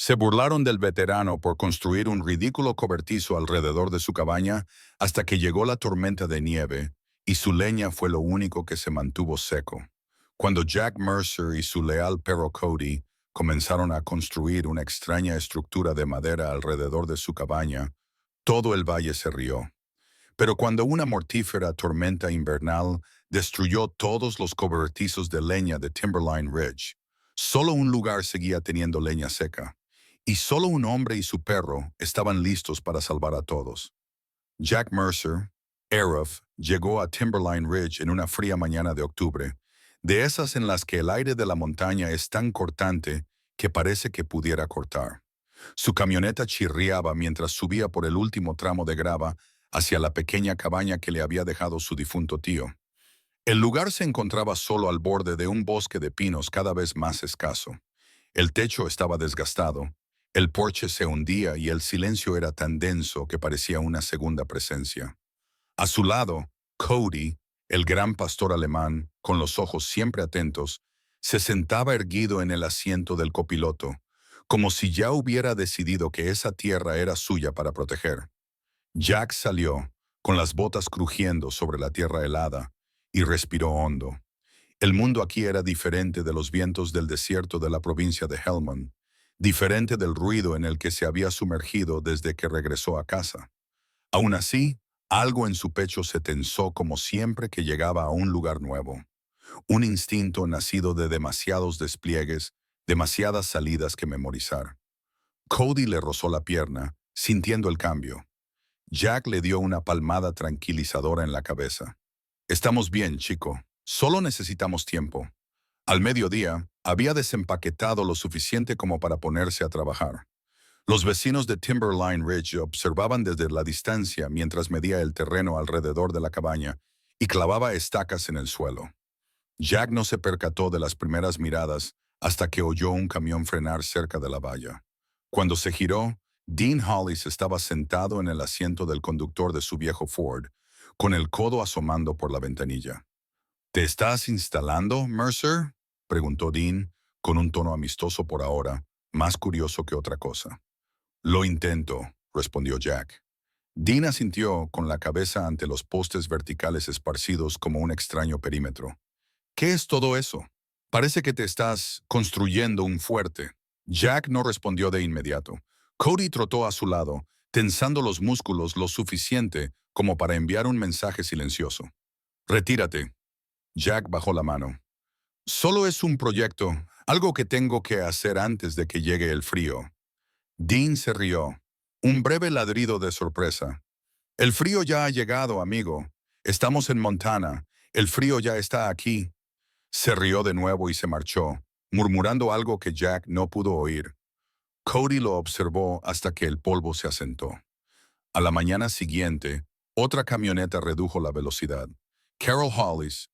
Se burlaron del veterano por construir un ridículo cobertizo alrededor de su cabaña hasta que llegó la tormenta de nieve y su leña fue lo único que se mantuvo seco. Cuando Jack Mercer y su leal perro Cody comenzaron a construir una extraña estructura de madera alrededor de su cabaña, todo el valle se rió. Pero cuando una mortífera tormenta invernal destruyó todos los cobertizos de leña de Timberline Ridge, solo un lugar seguía teniendo leña seca, y solo un hombre y su perro estaban listos para salvar a todos. Jack Mercer, Arif, llegó a Timberline Ridge en una fría mañana de octubre, de esas en las que el aire de la montaña es tan cortante que parece que pudiera cortar. Su camioneta chirriaba mientras subía por el último tramo de grava hacia la pequeña cabaña que le había dejado su difunto tío. El lugar se encontraba solo al borde de un bosque de pinos cada vez más escaso. El techo estaba desgastado, el porche se hundía y el silencio era tan denso que parecía una segunda presencia. A su lado, Cody, el gran pastor alemán, con los ojos siempre atentos, se sentaba erguido en el asiento del copiloto, como si ya hubiera decidido que esa tierra era suya para proteger. Jack salió, con las botas crujiendo sobre la tierra helada, y respiró hondo. El mundo aquí era diferente de los vientos del desierto de la provincia de Helmand, diferente del ruido en el que se había sumergido desde que regresó a casa. Aún así, algo en su pecho se tensó como siempre que llegaba a un lugar nuevo. Un instinto nacido de demasiados despliegues, demasiadas salidas que memorizar. Cody le rozó la pierna, sintiendo el cambio. Jack le dio una palmada tranquilizadora en la cabeza. Estamos bien, chico. Solo necesitamos tiempo. Al mediodía, había desempaquetado lo suficiente como para ponerse a trabajar. Los vecinos de Timberline Ridge observaban desde la distancia mientras medía el terreno alrededor de la cabaña y clavaba estacas en el suelo. Jack no se percató de las primeras miradas hasta que oyó un camión frenar cerca de la valla. Cuando se giró, Dean Hollis estaba sentado en el asiento del conductor de su viejo Ford, con el codo asomando por la ventanilla. ¿Te estás instalando, Mercer?, preguntó Dean, con un tono amistoso por ahora, más curioso que otra cosa. Lo intento, respondió Jack. Dean asintió con la cabeza ante los postes verticales esparcidos como un extraño perímetro. ¿Qué es todo eso? Parece que te estás construyendo un fuerte. Jack no respondió de inmediato. Cody trotó a su lado, tensando los músculos lo suficiente como para enviar un mensaje silencioso. Retírate. Jack bajó la mano. Solo es un proyecto, algo que tengo que hacer antes de que llegue el frío. Dean se rió. Un breve ladrido de sorpresa. El frío ya ha llegado, amigo. Estamos en Montana. El frío ya está aquí. Se rió de nuevo y se marchó, murmurando algo que Jack no pudo oír. Cody lo observó hasta que el polvo se asentó. A la mañana siguiente, otra camioneta redujo la velocidad. Carol Hollis,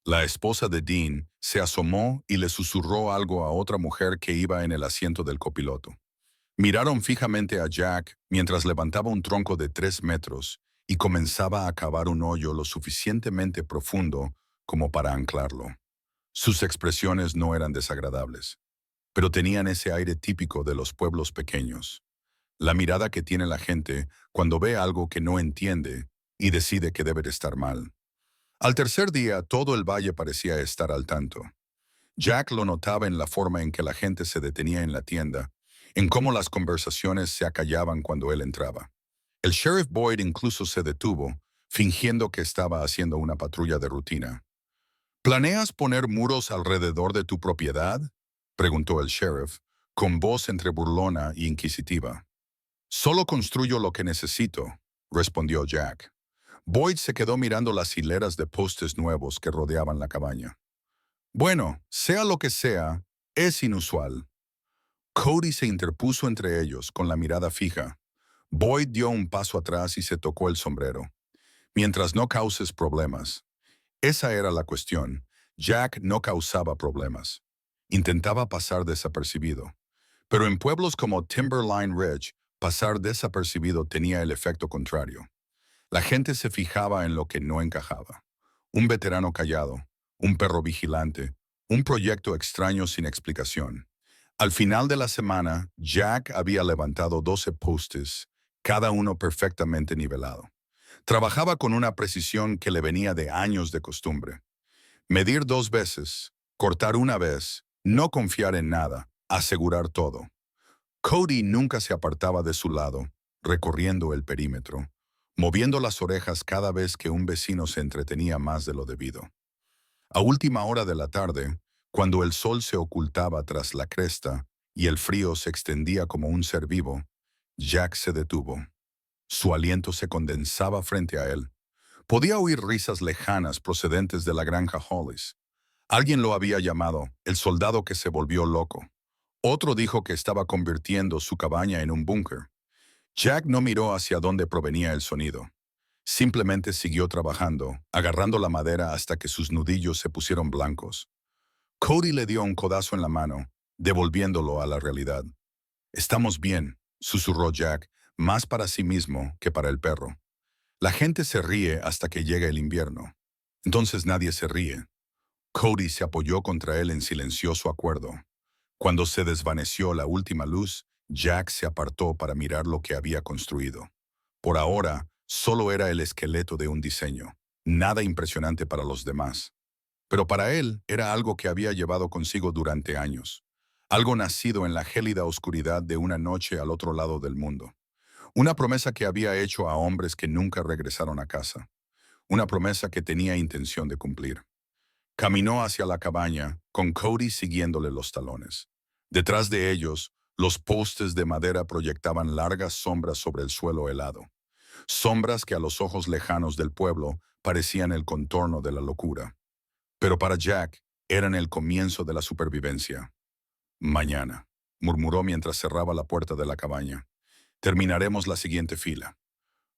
la esposa de Dean, se asomó y le susurró algo a otra mujer que iba en el asiento del copiloto. Miraron fijamente a Jack mientras levantaba un tronco de 3 metros y comenzaba a cavar un hoyo lo suficientemente profundo como para anclarlo. Sus expresiones no eran desagradables, pero tenían ese aire típico de los pueblos pequeños. La mirada que tiene la gente cuando ve algo que no entiende y decide que debe de estar mal. Al tercer día, todo el valle parecía estar al tanto. Jack lo notaba en la forma en que la gente se detenía en la tienda, en cómo las conversaciones se acallaban cuando él entraba. El sheriff Boyd incluso se detuvo, fingiendo que estaba haciendo una patrulla de rutina. ¿Planeas poner muros alrededor de tu propiedad?, preguntó el sheriff, con voz entre burlona e inquisitiva. Solo construyo lo que necesito, respondió Jack. Boyd se quedó mirando las hileras de postes nuevos que rodeaban la cabaña. Bueno, sea lo que sea, es inusual. Cody se interpuso entre ellos con la mirada fija. Boyd dio un paso atrás y se tocó el sombrero. Mientras no causes problemas. Esa era la cuestión. Jack no causaba problemas. Intentaba pasar desapercibido. Pero en pueblos como Timberline Ridge, pasar desapercibido tenía el efecto contrario. La gente se fijaba en lo que no encajaba. Un veterano callado, un perro vigilante, Un proyecto extraño sin explicación. Al final de la semana, Jack había levantado 12 postes, cada uno perfectamente nivelado. Trabajaba con una precisión que le venía de años de costumbre. Medir 2 veces, cortar una vez, no confiar en nada, asegurar todo. Cody nunca se apartaba de su lado, recorriendo el perímetro, moviendo las orejas cada vez que un vecino se entretenía más de lo debido. A última hora de la tarde, cuando el sol se ocultaba tras la cresta y el frío se extendía como un ser vivo, Jack se detuvo. Su aliento se condensaba frente a él. Podía oír risas lejanas procedentes de la granja Hollis. Alguien lo había llamado el soldado que se volvió loco. Otro dijo que estaba convirtiendo su cabaña en un búnker. Jack no miró hacia dónde provenía el sonido. Simplemente siguió trabajando, agarrando la madera hasta que sus nudillos se pusieron blancos. Cody le dio un codazo en la mano, devolviéndolo a la realidad. «Estamos bien», susurró Jack, más para sí mismo que para el perro. «La gente se ríe hasta que llega el invierno. Entonces nadie se ríe». Cody se apoyó contra él en silencioso acuerdo. Cuando se desvaneció la última luz, Jack se apartó para mirar lo que había construido. Por ahora, solo era el esqueleto de un diseño, nada impresionante para los demás. Pero para él era algo que había llevado consigo durante años, algo nacido en la gélida oscuridad de una noche al otro lado del mundo. Una promesa que había hecho a hombres que nunca regresaron a casa, una promesa que tenía intención de cumplir. Caminó hacia la cabaña, con Cody siguiéndole los talones. Detrás de ellos, los postes de madera proyectaban largas sombras sobre el suelo helado. Sombras que a los ojos lejanos del pueblo parecían el contorno de la locura. Pero para Jack, eran el comienzo de la supervivencia. «Mañana», murmuró mientras cerraba la puerta de la cabaña. «Terminaremos la siguiente fila».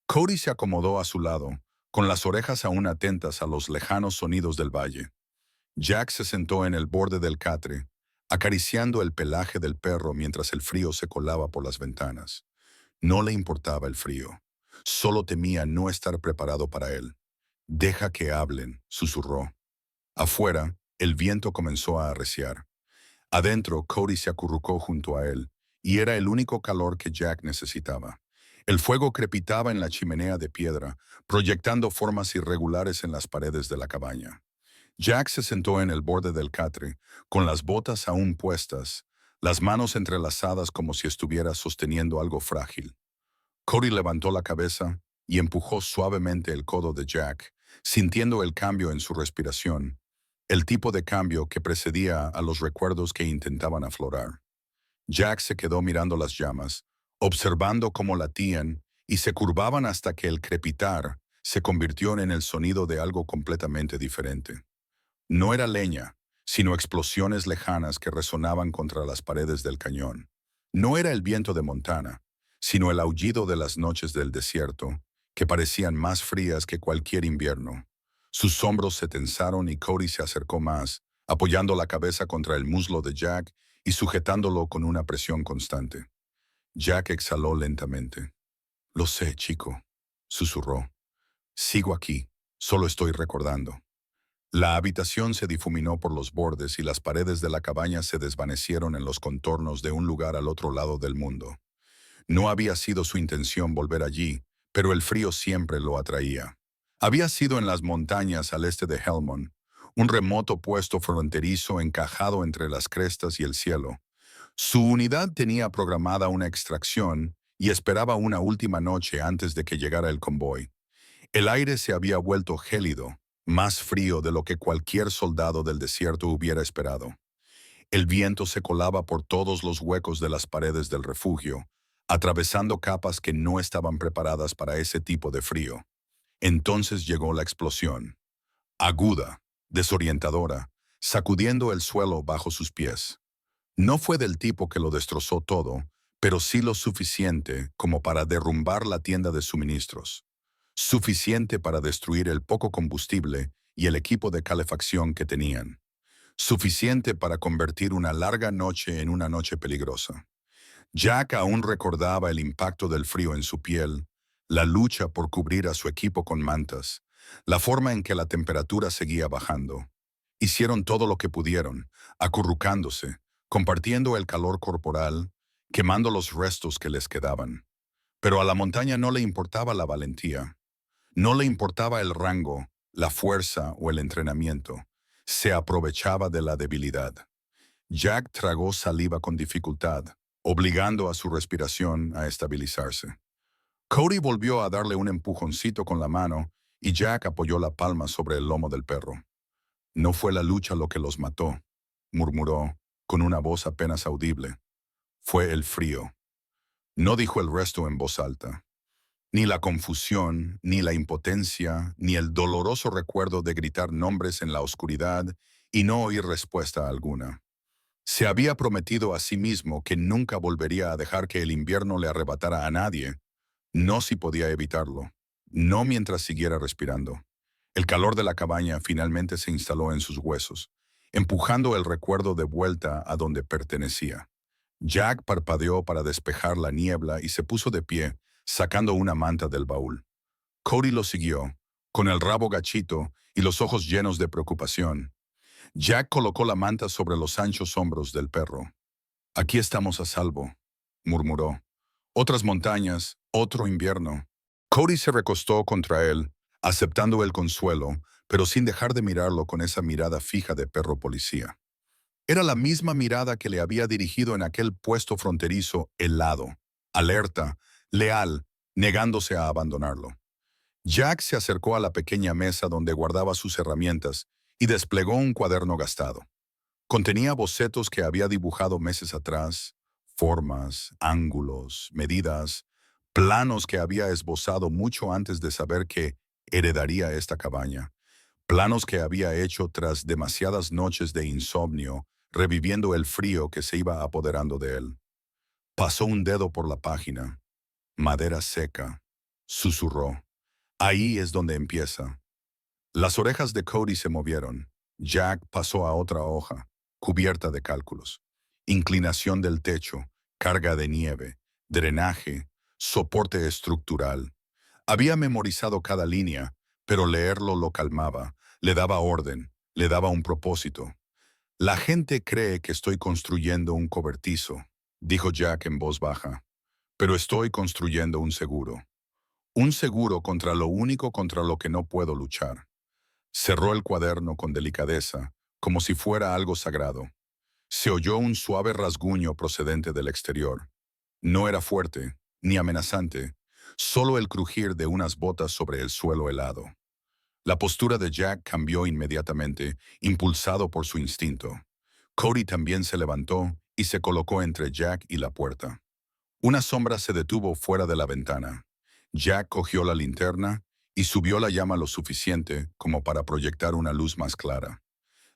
Cody se acomodó a su lado, con las orejas aún atentas a los lejanos sonidos del valle. Jack se sentó en el borde del catre, acariciando el pelaje del perro mientras el frío se colaba por las ventanas. No le importaba el frío. Solo temía no estar preparado para él. «Deja que hablen», susurró. Afuera, el viento comenzó a arreciar. Adentro, Cody se acurrucó junto a él, y era el único calor que Jack necesitaba. El fuego crepitaba en la chimenea de piedra, proyectando formas irregulares en las paredes de la cabaña. Jack se sentó en el borde del catre, con las botas aún puestas, las manos entrelazadas como si estuviera sosteniendo algo frágil. Cody levantó la cabeza y empujó suavemente el codo de Jack, sintiendo el cambio en su respiración, el tipo de cambio que precedía a los recuerdos que intentaban aflorar. Jack se quedó mirando las llamas, observando cómo latían y se curvaban hasta que el crepitar se convirtió en el sonido de algo completamente diferente. No era leña, sino explosiones lejanas que resonaban contra las paredes del cañón. No era el viento de Montana, sino el aullido de las noches del desierto, que parecían más frías que cualquier invierno. Sus hombros se tensaron y Cody se acercó más, apoyando la cabeza contra el muslo de Jack y sujetándolo con una presión constante. Jack exhaló lentamente. «Lo sé, chico», susurró. «Sigo aquí, solo estoy recordando». La habitación se difuminó por los bordes y las paredes de la cabaña se desvanecieron en los contornos de un lugar al otro lado del mundo. No había sido su intención volver allí, pero el frío siempre lo atraía. Había sido en las montañas al este de Helmond, un remoto puesto fronterizo encajado entre las crestas y el cielo. Su unidad tenía programada una extracción y esperaba una última noche antes de que llegara el convoy. El aire se había vuelto gélido, más frío de lo que cualquier soldado del desierto hubiera esperado. El viento se colaba por todos los huecos de las paredes del refugio, atravesando capas que no estaban preparadas para ese tipo de frío. Entonces llegó la explosión, aguda, desorientadora, sacudiendo el suelo bajo sus pies. No fue del tipo que lo destrozó todo, pero sí lo suficiente como para derrumbar la tienda de suministros. Suficiente para destruir el poco combustible y el equipo de calefacción que tenían. Suficiente para convertir una larga noche en una noche peligrosa. Jack aún recordaba el impacto del frío en su piel, la lucha por cubrir a su equipo con mantas, la forma en que la temperatura seguía bajando. Hicieron todo lo que pudieron, acurrucándose, compartiendo el calor corporal, quemando los restos que les quedaban. Pero a la montaña no le importaba la valentía, no le importaba el rango, la fuerza o el entrenamiento. Se aprovechaba de la debilidad. Jack tragó saliva con dificultad, obligando a su respiración a estabilizarse. Cody volvió a darle un empujoncito con la mano y Jack apoyó la palma sobre el lomo del perro. No fue la lucha lo que los mató, murmuró, con una voz apenas audible. Fue el frío. No dijo el resto en voz alta. Ni la confusión, ni la impotencia, ni el doloroso recuerdo de gritar nombres en la oscuridad y no oír respuesta alguna. Se había prometido a sí mismo que nunca volvería a dejar que el invierno le arrebatara a nadie, no si podía evitarlo, no mientras siguiera respirando. El calor de la cabaña finalmente se instaló en sus huesos, empujando el recuerdo de vuelta a donde pertenecía. Jack parpadeó para despejar la niebla y se puso de pie, sacando una manta del baúl. Cody lo siguió, con el rabo gachito y los ojos llenos de preocupación. Jack colocó la manta sobre los anchos hombros del perro. «Aquí estamos a salvo», murmuró. «Otras montañas, otro invierno». Cody se recostó contra él, aceptando el consuelo, pero sin dejar de mirarlo con esa mirada fija de perro policía. Era la misma mirada que le había dirigido en aquel puesto fronterizo helado, alerta, leal, negándose a abandonarlo. Jack se acercó a la pequeña mesa donde guardaba sus herramientas y desplegó un cuaderno gastado. Contenía bocetos que había dibujado meses atrás, formas, ángulos, medidas, planos que había esbozado mucho antes de saber que heredaría esta cabaña, planos que había hecho tras demasiadas noches de insomnio, reviviendo el frío que se iba apoderando de él. Pasó un dedo por la página. Madera seca. Susurró. Ahí es donde empieza. Las orejas de Cody se movieron. Jack pasó a otra hoja, cubierta de cálculos. Inclinación del techo, carga de nieve, drenaje, soporte estructural. Había memorizado cada línea, pero leerlo lo calmaba, le daba orden, le daba un propósito. «La gente cree que estoy construyendo un cobertizo», dijo Jack en voz baja, «pero estoy construyendo un seguro. Un seguro contra lo único contra lo que no puedo luchar». Cerró el cuaderno con delicadeza, como si fuera algo sagrado. Se oyó un suave rasguño procedente del exterior. No era fuerte, ni amenazante, solo el crujir de unas botas sobre el suelo helado. La postura de Jack cambió inmediatamente, impulsado por su instinto. Cody también se levantó y se colocó entre Jack y la puerta. Una sombra se detuvo fuera de la ventana. Jack cogió la linterna y subió la llama lo suficiente como para proyectar una luz más clara.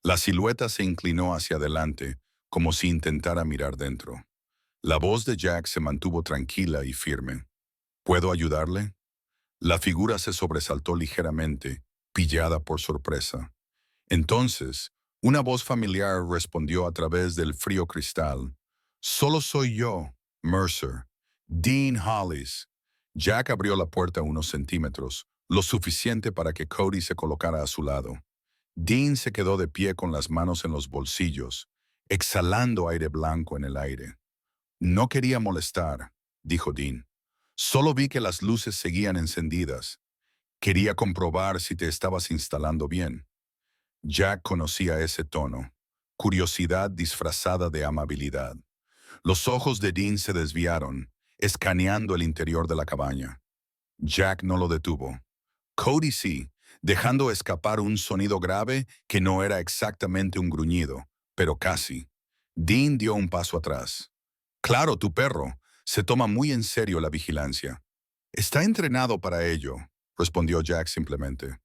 La silueta se inclinó hacia adelante, como si intentara mirar dentro. La voz de Jack se mantuvo tranquila y firme. «¿Puedo ayudarle?» La figura se sobresaltó ligeramente, pillada por sorpresa. Entonces, una voz familiar respondió a través del frío cristal. «Solo soy yo, Mercer. Dean Hollis». Jack abrió la puerta unos centímetros, lo suficiente para que Cody se colocara a su lado. Dean se quedó de pie con las manos en los bolsillos, exhalando aire blanco en el aire. «No quería molestar», dijo Dean. «Solo vi que las luces seguían encendidas. Quería comprobar si te estabas instalando bien». Jack conocía ese tono, curiosidad disfrazada de amabilidad. Los ojos de Dean se desviaron, escaneando el interior de la cabaña. Jack no lo detuvo. Cody sí, dejando escapar un sonido grave que no era exactamente un gruñido, pero casi. Dean dio un paso atrás. «Claro, tu perro. Se toma muy en serio la vigilancia». «Está entrenado para ello», respondió Jack simplemente.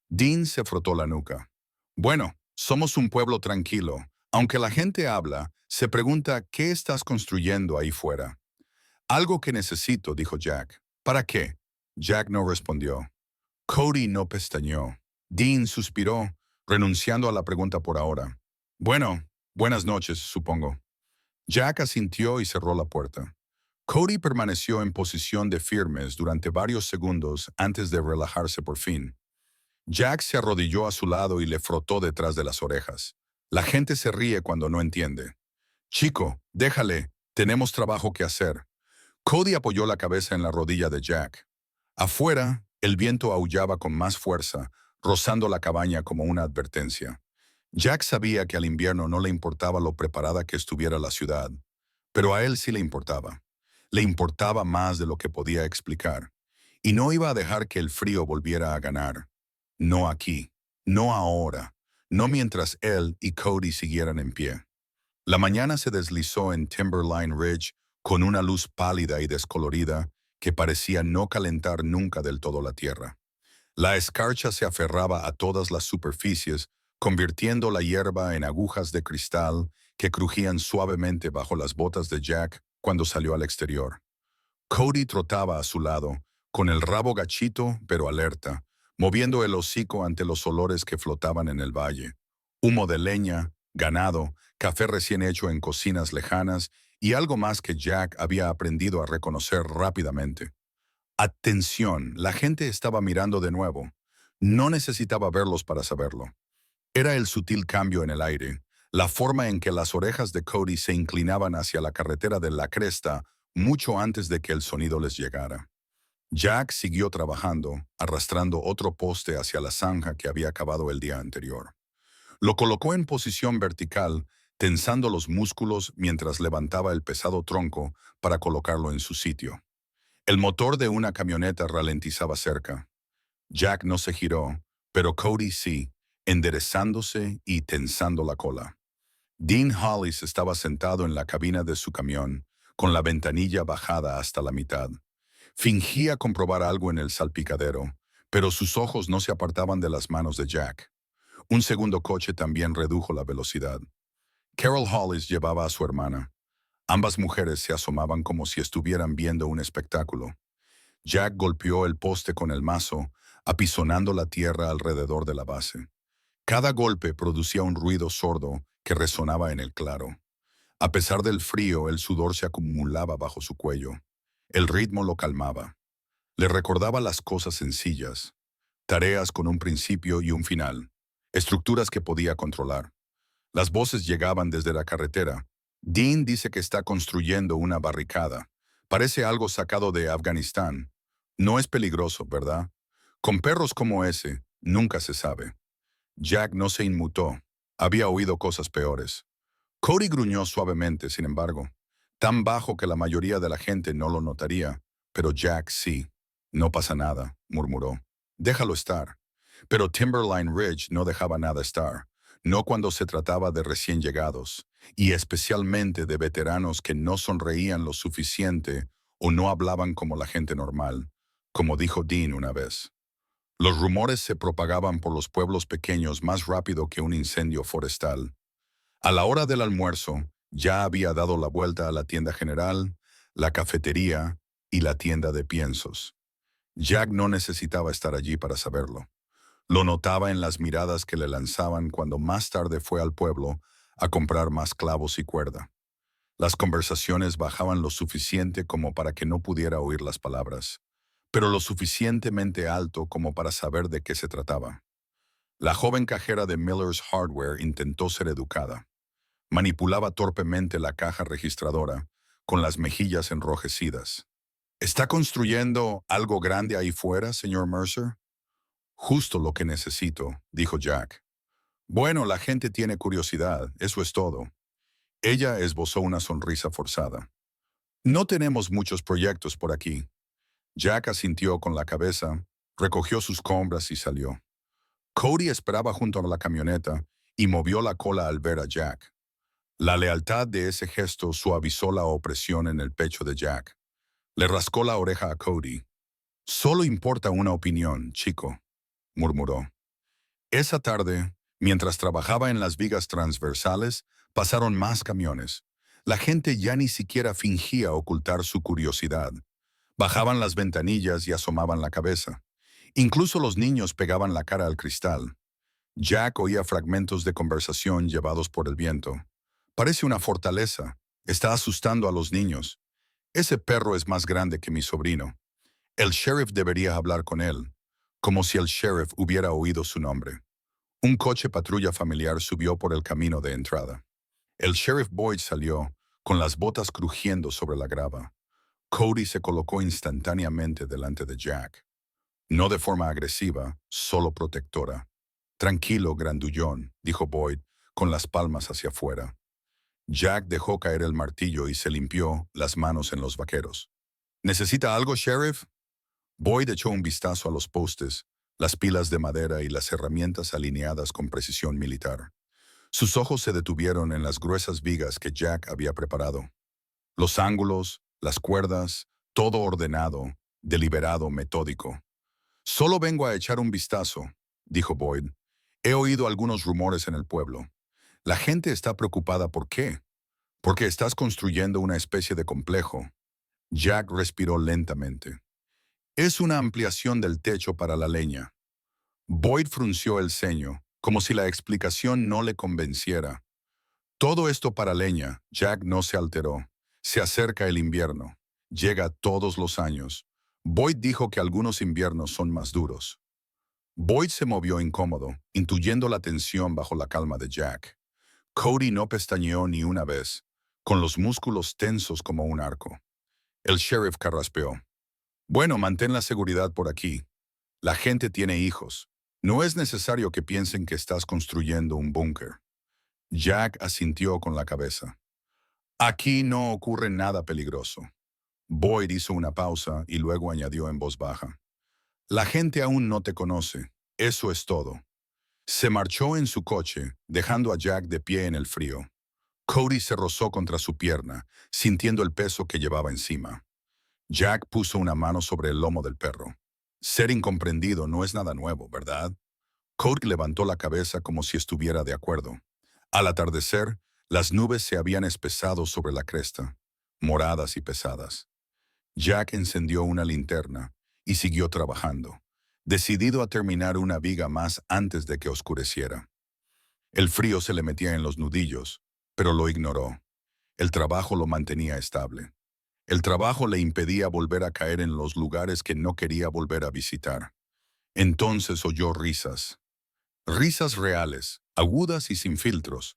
Dean se frotó la nuca. «Bueno, somos un pueblo tranquilo. Aunque la gente habla, se pregunta qué estás construyendo ahí fuera». «Algo que necesito», dijo Jack. «¿Para qué?» Jack no respondió. Cody no pestañeó. Dean suspiró, renunciando a la pregunta por ahora. «Bueno, buenas noches, supongo». Jack asintió y cerró la puerta. Cody permaneció en posición de firmes durante varios segundos antes de relajarse por fin. Jack se arrodilló a su lado y le frotó detrás de las orejas. La gente se ríe cuando no entiende. Chico, déjale, tenemos trabajo que hacer. Cody apoyó la cabeza en la rodilla de Jack. Afuera, el viento aullaba con más fuerza, rozando la cabaña como una advertencia. Jack sabía que al invierno no le importaba lo preparada que estuviera la ciudad, pero a él sí le importaba. Le importaba más de lo que podía explicar, y no iba a dejar que el frío volviera a ganar. No aquí, no ahora, no mientras él y Cody siguieran en pie. La mañana se deslizó en Timberline Ridge con una luz pálida y descolorida que parecía no calentar nunca del todo la tierra. La escarcha se aferraba a todas las superficies, convirtiendo la hierba en agujas de cristal que crujían suavemente bajo las botas de Jack cuando salió al exterior. Cody trotaba a su lado, con el rabo gachito pero alerta, moviendo el hocico ante los olores que flotaban en el valle. Humo de leña, ganado, café recién hecho en cocinas lejanas y algo más que Jack había aprendido a reconocer rápidamente. Atención, la gente estaba mirando de nuevo. No necesitaba verlos para saberlo. Era el sutil cambio en el aire, la forma en que las orejas de Cody se inclinaban hacia la carretera de la cresta mucho antes de que el sonido les llegara. Jack siguió trabajando, arrastrando otro poste hacia la zanja que había cavado el día anterior. Lo colocó en posición vertical, tensando los músculos mientras levantaba el pesado tronco para colocarlo en su sitio. El motor de una camioneta ralentizaba cerca. Jack no se giró, pero Cody sí, enderezándose y tensando la cola. Dean Hollis estaba sentado en la cabina de su camión, con la ventanilla bajada hasta la mitad. Fingía comprobar algo en el salpicadero, pero sus ojos no se apartaban de las manos de Jack. Un segundo coche también redujo la velocidad. Carol Hollis llevaba a su hermana. Ambas mujeres se asomaban como si estuvieran viendo un espectáculo. Jack golpeó el poste con el mazo, apisonando la tierra alrededor de la base. Cada golpe producía un ruido sordo que resonaba en el claro. A pesar del frío, el sudor se acumulaba bajo su cuello. El ritmo lo calmaba. Le recordaba las cosas sencillas, tareas con un principio y un final, estructuras que podía controlar. Las voces llegaban desde la carretera. Dean dice que está construyendo una barricada. Parece algo sacado de Afganistán. No es peligroso, ¿verdad? Con perros como ese, nunca se sabe. Jack no se inmutó. Había oído cosas peores. Cody gruñó suavemente, sin embargo, tan bajo que la mayoría de la gente no lo notaría, pero Jack sí. No pasa nada, murmuró. Déjalo estar. Pero Timberline Ridge no dejaba nada estar, no cuando se trataba de recién llegados, y especialmente de veteranos que no sonreían lo suficiente o no hablaban como la gente normal, como dijo Dean una vez. Los rumores se propagaban por los pueblos pequeños más rápido que un incendio forestal. A la hora del almuerzo, ya había dado la vuelta a la tienda general, la cafetería y la tienda de piensos. Jack no necesitaba estar allí para saberlo. Lo notaba en las miradas que le lanzaban cuando más tarde fue al pueblo a comprar más clavos y cuerda. Las conversaciones bajaban lo suficiente como para que no pudiera oír las palabras, pero lo suficientemente alto como para saber de qué se trataba. La joven cajera de Miller's Hardware intentó ser educada. Manipulaba torpemente la caja registradora, con las mejillas enrojecidas. ¿Está construyendo algo grande ahí fuera, señor Mercer? Justo lo que necesito, dijo Jack. Bueno, la gente tiene curiosidad, eso es todo. Ella esbozó una sonrisa forzada. No tenemos muchos proyectos por aquí. Jack asintió con la cabeza, recogió sus compras y salió. Cody esperaba junto a la camioneta y movió la cola al ver a Jack. La lealtad de ese gesto suavizó la opresión en el pecho de Jack. Le rascó la oreja a Cody. Solo importa una opinión, chico, murmuró. Esa tarde, mientras trabajaba en las vigas transversales, pasaron más camiones. La gente ya ni siquiera fingía ocultar su curiosidad. Bajaban las ventanillas y asomaban la cabeza. Incluso los niños pegaban la cara al cristal. Jack oía fragmentos de conversación llevados por el viento. Parece una fortaleza. Está asustando a los niños. Ese perro es más grande que mi sobrino. El sheriff debería hablar con él. como si el sheriff hubiera oído su nombre. Un coche patrulla familiar subió por el camino de entrada. El sheriff Boyd salió, con las botas crujiendo sobre la grava. Cody se colocó instantáneamente delante de Jack. No de forma agresiva, solo protectora. Tranquilo, grandullón, dijo Boyd, con las palmas hacia afuera. Jack dejó caer el martillo y se limpió las manos en los vaqueros. ¿Necesita algo, sheriff? Boyd echó un vistazo a los postes, las pilas de madera y las herramientas alineadas con precisión militar. Sus ojos se detuvieron en las gruesas vigas que Jack había preparado. Los ángulos, las cuerdas, todo ordenado, deliberado, metódico. Solo vengo a echar un vistazo, dijo Boyd. He oído algunos rumores en el pueblo. La gente está preocupada. ¿Por qué? Porque estás construyendo una especie de complejo. Jack respiró lentamente. Es una ampliación del techo para la leña. Boyd frunció el ceño, como si la explicación no le convenciera. Todo esto para leña. Jack no se alteró. Se acerca el invierno. Llega todos los años. Boyd dijo que algunos inviernos son más duros. Boyd se movió incómodo, intuyendo la tensión bajo la calma de Jack. Cody no pestañeó ni una vez, con los músculos tensos como un arco. El sheriff carraspeó. Bueno, mantén la seguridad por aquí. La gente tiene hijos. No es necesario que piensen que estás construyendo un búnker. Jack asintió con la cabeza. Aquí no ocurre nada peligroso. Boyd hizo una pausa y luego añadió en voz baja. La gente aún no te conoce. Eso es todo. Se marchó en su coche, dejando a Jack de pie en el frío. Cody se rozó contra su pierna, sintiendo el peso que llevaba encima. Jack puso una mano sobre el lomo del perro. Ser incomprendido no es nada nuevo, ¿verdad? Cody levantó la cabeza como si estuviera de acuerdo. Al atardecer, las nubes se habían espesado sobre la cresta, moradas y pesadas. Jack encendió una linterna y siguió trabajando, decidido a terminar una viga más antes de que oscureciera. El frío se le metía en los nudillos, pero lo ignoró. El trabajo lo mantenía estable. El trabajo le impedía volver a caer en los lugares que no quería volver a visitar. Entonces oyó risas. Risas reales, agudas y sin filtros.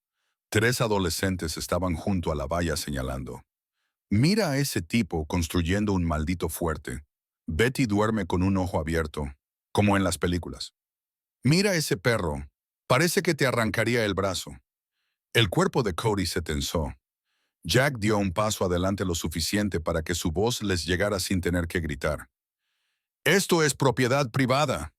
3 adolescentes estaban junto a la valla señalando. Mira a ese tipo construyendo un maldito fuerte. Betty duerme con un ojo abierto, como en las películas. Mira ese perro. Parece que te arrancaría el brazo. El cuerpo de Cody se tensó. Jack dio un paso adelante lo suficiente para que su voz les llegara sin tener que gritar. Esto es propiedad privada.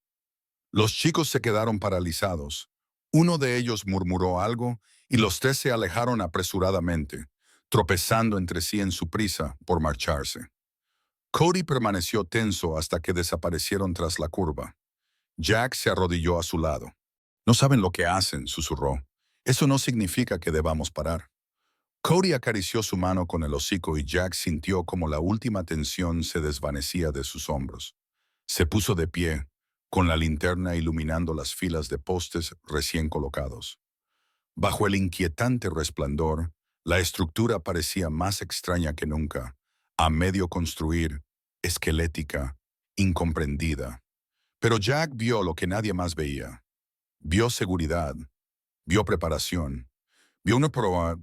Los chicos se quedaron paralizados. Uno de ellos murmuró algo y los 3 se alejaron apresuradamente, tropezando entre sí en su prisa por marcharse. Cody permaneció tenso hasta que desaparecieron tras la curva. Jack se arrodilló a su lado. No saben lo que hacen, susurró. Eso no significa que debamos parar. Cody acarició su mano con el hocico y Jack sintió como la última tensión se desvanecía de sus hombros. Se puso de pie, con la linterna iluminando las filas de postes recién colocados. Bajo el inquietante resplandor, la estructura parecía más extraña que nunca, a medio construir, esquelética, incomprendida. Pero Jack vio lo que nadie más veía. Vio seguridad, vio preparación, vio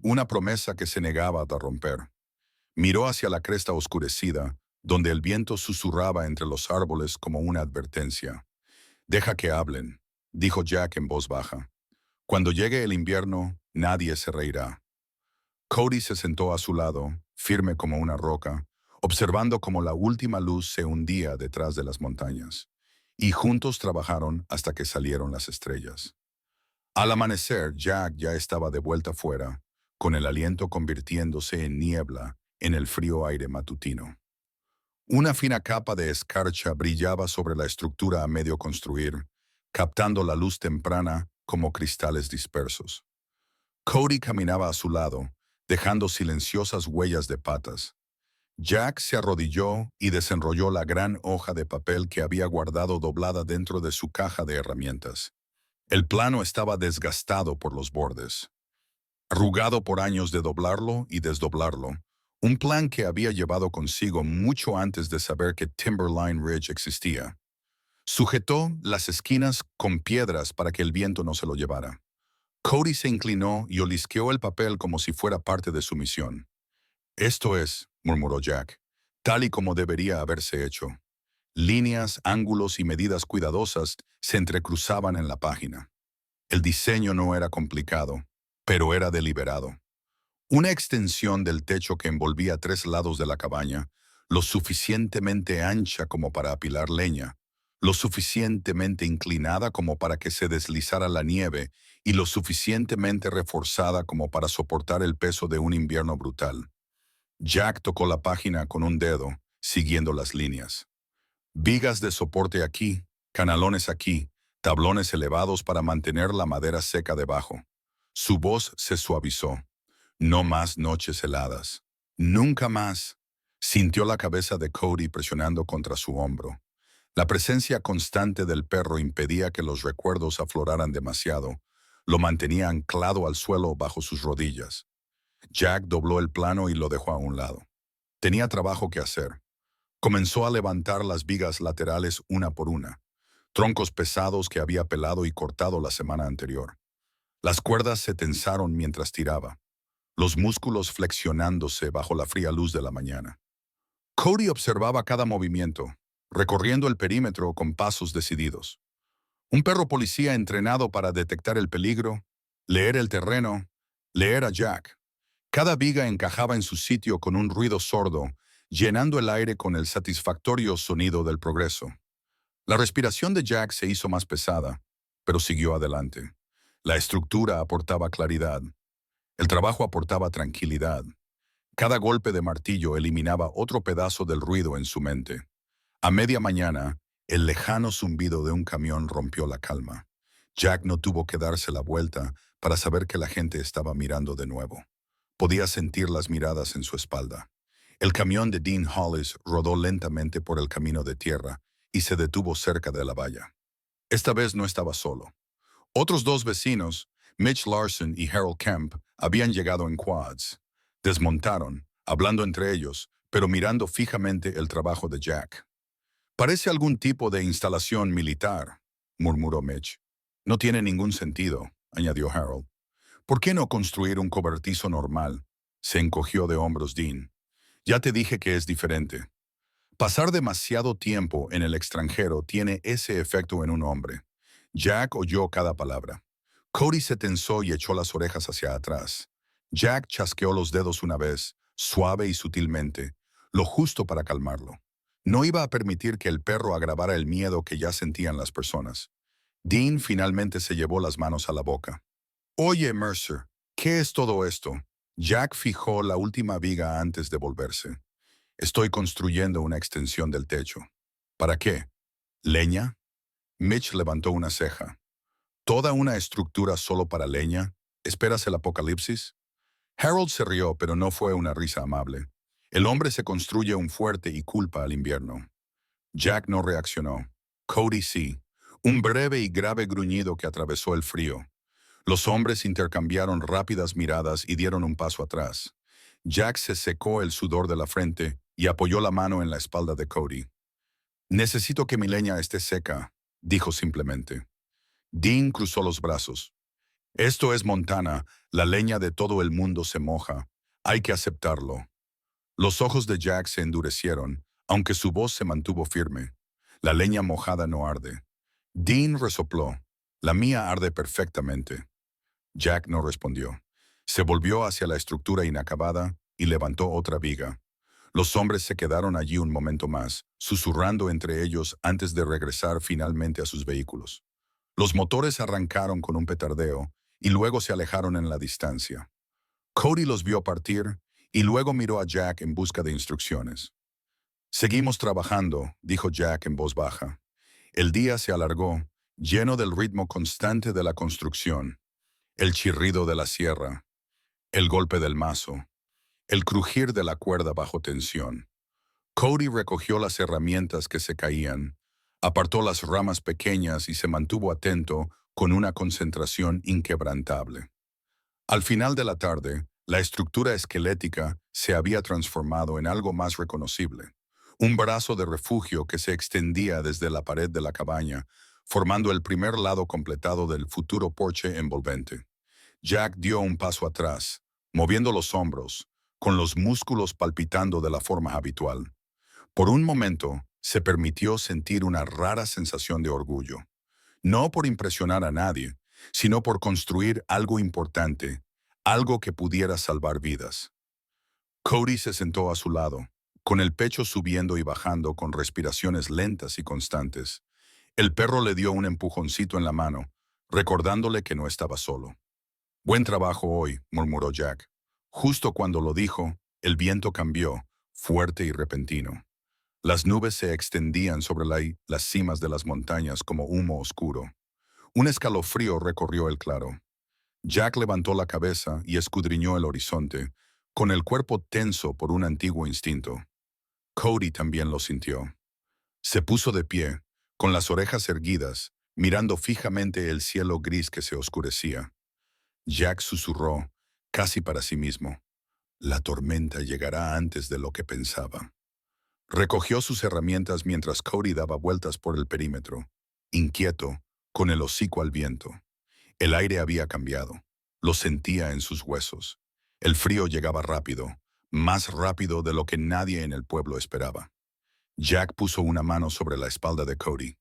una promesa que se negaba a romper. Miró hacia la cresta oscurecida, donde el viento susurraba entre los árboles como una advertencia. Deja que hablen, dijo Jack en voz baja. Cuando llegue el invierno, nadie se reirá. Cody se sentó a su lado, firme como una roca, observando cómo la última luz se hundía detrás de las montañas. Y juntos trabajaron hasta que salieron las estrellas. Al amanecer, Jack ya estaba de vuelta fuera, con el aliento convirtiéndose en niebla en el frío aire matutino. Una fina capa de escarcha brillaba sobre la estructura a medio construir, captando la luz temprana como cristales dispersos. Cody caminaba a su lado, dejando silenciosas huellas de patas. Jack se arrodilló y desenrolló la gran hoja de papel que había guardado doblada dentro de su caja de herramientas. El plano estaba desgastado por los bordes, arrugado por años de doblarlo y desdoblarlo, un plan que había llevado consigo mucho antes de saber que Timberline Ridge existía. Sujetó las esquinas con piedras para que el viento no se lo llevara. Cody se inclinó y olisqueó el papel como si fuera parte de su misión. «Esto es», murmuró Jack, «tal y como debería haberse hecho». Líneas, ángulos y medidas cuidadosas se entrecruzaban en la página. El diseño no era complicado, pero era deliberado. Una extensión del techo que envolvía 3 lados de la cabaña, lo suficientemente ancha como para apilar leña, lo suficientemente inclinada como para que se deslizara la nieve y lo suficientemente reforzada como para soportar el peso de un invierno brutal. Jack tocó la página con un dedo, siguiendo las líneas. Vigas de soporte aquí, canalones aquí, tablones elevados para mantener la madera seca debajo. Su voz se suavizó. No más noches heladas. Nunca más. Sintió la cabeza de Cody presionando contra su hombro. La presencia constante del perro impedía que los recuerdos afloraran demasiado. Lo mantenía anclado al suelo bajo sus rodillas. Jack dobló el plano y lo dejó a un lado. Tenía trabajo que hacer. Comenzó a levantar las vigas laterales una por una, troncos pesados que había pelado y cortado la semana anterior. Las cuerdas se tensaron mientras tiraba, los músculos flexionándose bajo la fría luz de la mañana. Cody observaba cada movimiento, recorriendo el perímetro con pasos decididos. Un perro policía entrenado para detectar el peligro, leer el terreno, leer a Jack. Cada viga encajaba en su sitio con un ruido sordo, llenando el aire con el satisfactorio sonido del progreso. La respiración de Jack se hizo más pesada, pero siguió adelante. La estructura aportaba claridad. El trabajo aportaba tranquilidad. Cada golpe de martillo eliminaba otro pedazo del ruido en su mente. A media mañana, el lejano zumbido de un camión rompió la calma. Jack no tuvo que darse la vuelta para saber que la gente estaba mirando de nuevo. Podía sentir las miradas en su espalda. El camión de Dean Hollis rodó lentamente por el camino de tierra y se detuvo cerca de la valla. Esta vez no estaba solo. Otros 2 vecinos, Mitch Larson y Harold Kemp, habían llegado en quads. Desmontaron, hablando entre ellos, pero mirando fijamente el trabajo de Jack. «Parece algún tipo de instalación militar», murmuró Mitch. «No tiene ningún sentido», añadió Harold. «¿Por qué no construir un cobertizo normal?», se encogió de hombros Dean. «Ya te dije que es diferente. Pasar demasiado tiempo en el extranjero tiene ese efecto en un hombre». Jack oyó cada palabra. Cody se tensó y echó las orejas hacia atrás. Jack chasqueó los dedos una vez, suave y sutilmente, lo justo para calmarlo. No iba a permitir que el perro agravara el miedo que ya sentían las personas. Dean finalmente se llevó las manos a la boca. «Oye, Mercer, ¿qué es todo esto?» Jack fijó la última viga antes de volverse. «Estoy construyendo una extensión del techo». «¿Para qué? ¿Leña?» Mitch levantó una ceja. «¿Toda una estructura solo para leña? ¿Esperas el apocalipsis?» Harold se rió, pero no fue una risa amable. El hombre se construye un fuerte y culpa al invierno. Jack no reaccionó. Cody sí. Un breve y grave gruñido que atravesó el frío. Los hombres intercambiaron rápidas miradas y dieron un paso atrás. Jack se secó el sudor de la frente y apoyó la mano en la espalda de Cody. «Necesito que mi leña esté seca», dijo simplemente. Dean cruzó los brazos. «Esto es Montana, la leña de todo el mundo se moja. Hay que aceptarlo». Los ojos de Jack se endurecieron, aunque su voz se mantuvo firme. «La leña mojada no arde». Dean resopló. «La mía arde perfectamente». Jack no respondió. Se volvió hacia la estructura inacabada y levantó otra viga. Los hombres se quedaron allí un momento más, susurrando entre ellos antes de regresar finalmente a sus vehículos. Los motores arrancaron con un petardeo y luego se alejaron en la distancia. Cody los vio partir y luego miró a Jack en busca de instrucciones. «Seguimos trabajando», dijo Jack en voz baja. El día se alargó, lleno del ritmo constante de la construcción. El chirrido de la sierra, el golpe del mazo, el crujir de la cuerda bajo tensión. Cody recogió las herramientas que se caían, apartó las ramas pequeñas y se mantuvo atento con una concentración inquebrantable. Al final de la tarde, la estructura esquelética se había transformado en algo más reconocible. un brazo de refugio que se extendía desde la pared de la cabaña, formando el primer lado completado del futuro porche envolvente. Jack dio un paso atrás, moviendo los hombros, con los músculos palpitando de la forma habitual. Por un momento, se permitió sentir una rara sensación de orgullo, no por impresionar a nadie, sino por construir algo importante, algo que pudiera salvar vidas. Cody se sentó a su lado, con el pecho subiendo y bajando con respiraciones lentas y constantes. El perro le dio un empujoncito en la mano, recordándole que no estaba solo. Buen trabajo hoy, murmuró Jack. Justo cuando lo dijo, el viento cambió, fuerte y repentino. Las nubes se extendían sobre las cimas de las montañas como humo oscuro. Un escalofrío recorrió el claro. Jack levantó la cabeza y escudriñó el horizonte, con el cuerpo tenso por un antiguo instinto. Cody también lo sintió. Se puso de pie, con las orejas erguidas, mirando fijamente el cielo gris que se oscurecía. Jack susurró, casi para sí mismo. La tormenta llegará antes de lo que pensaba. Recogió sus herramientas mientras Cody daba vueltas por el perímetro, inquieto, con el hocico al viento. El aire había cambiado. Lo sentía en sus huesos. El frío llegaba rápido, más rápido de lo que nadie en el pueblo esperaba. Jack puso una mano sobre la espalda de Cody.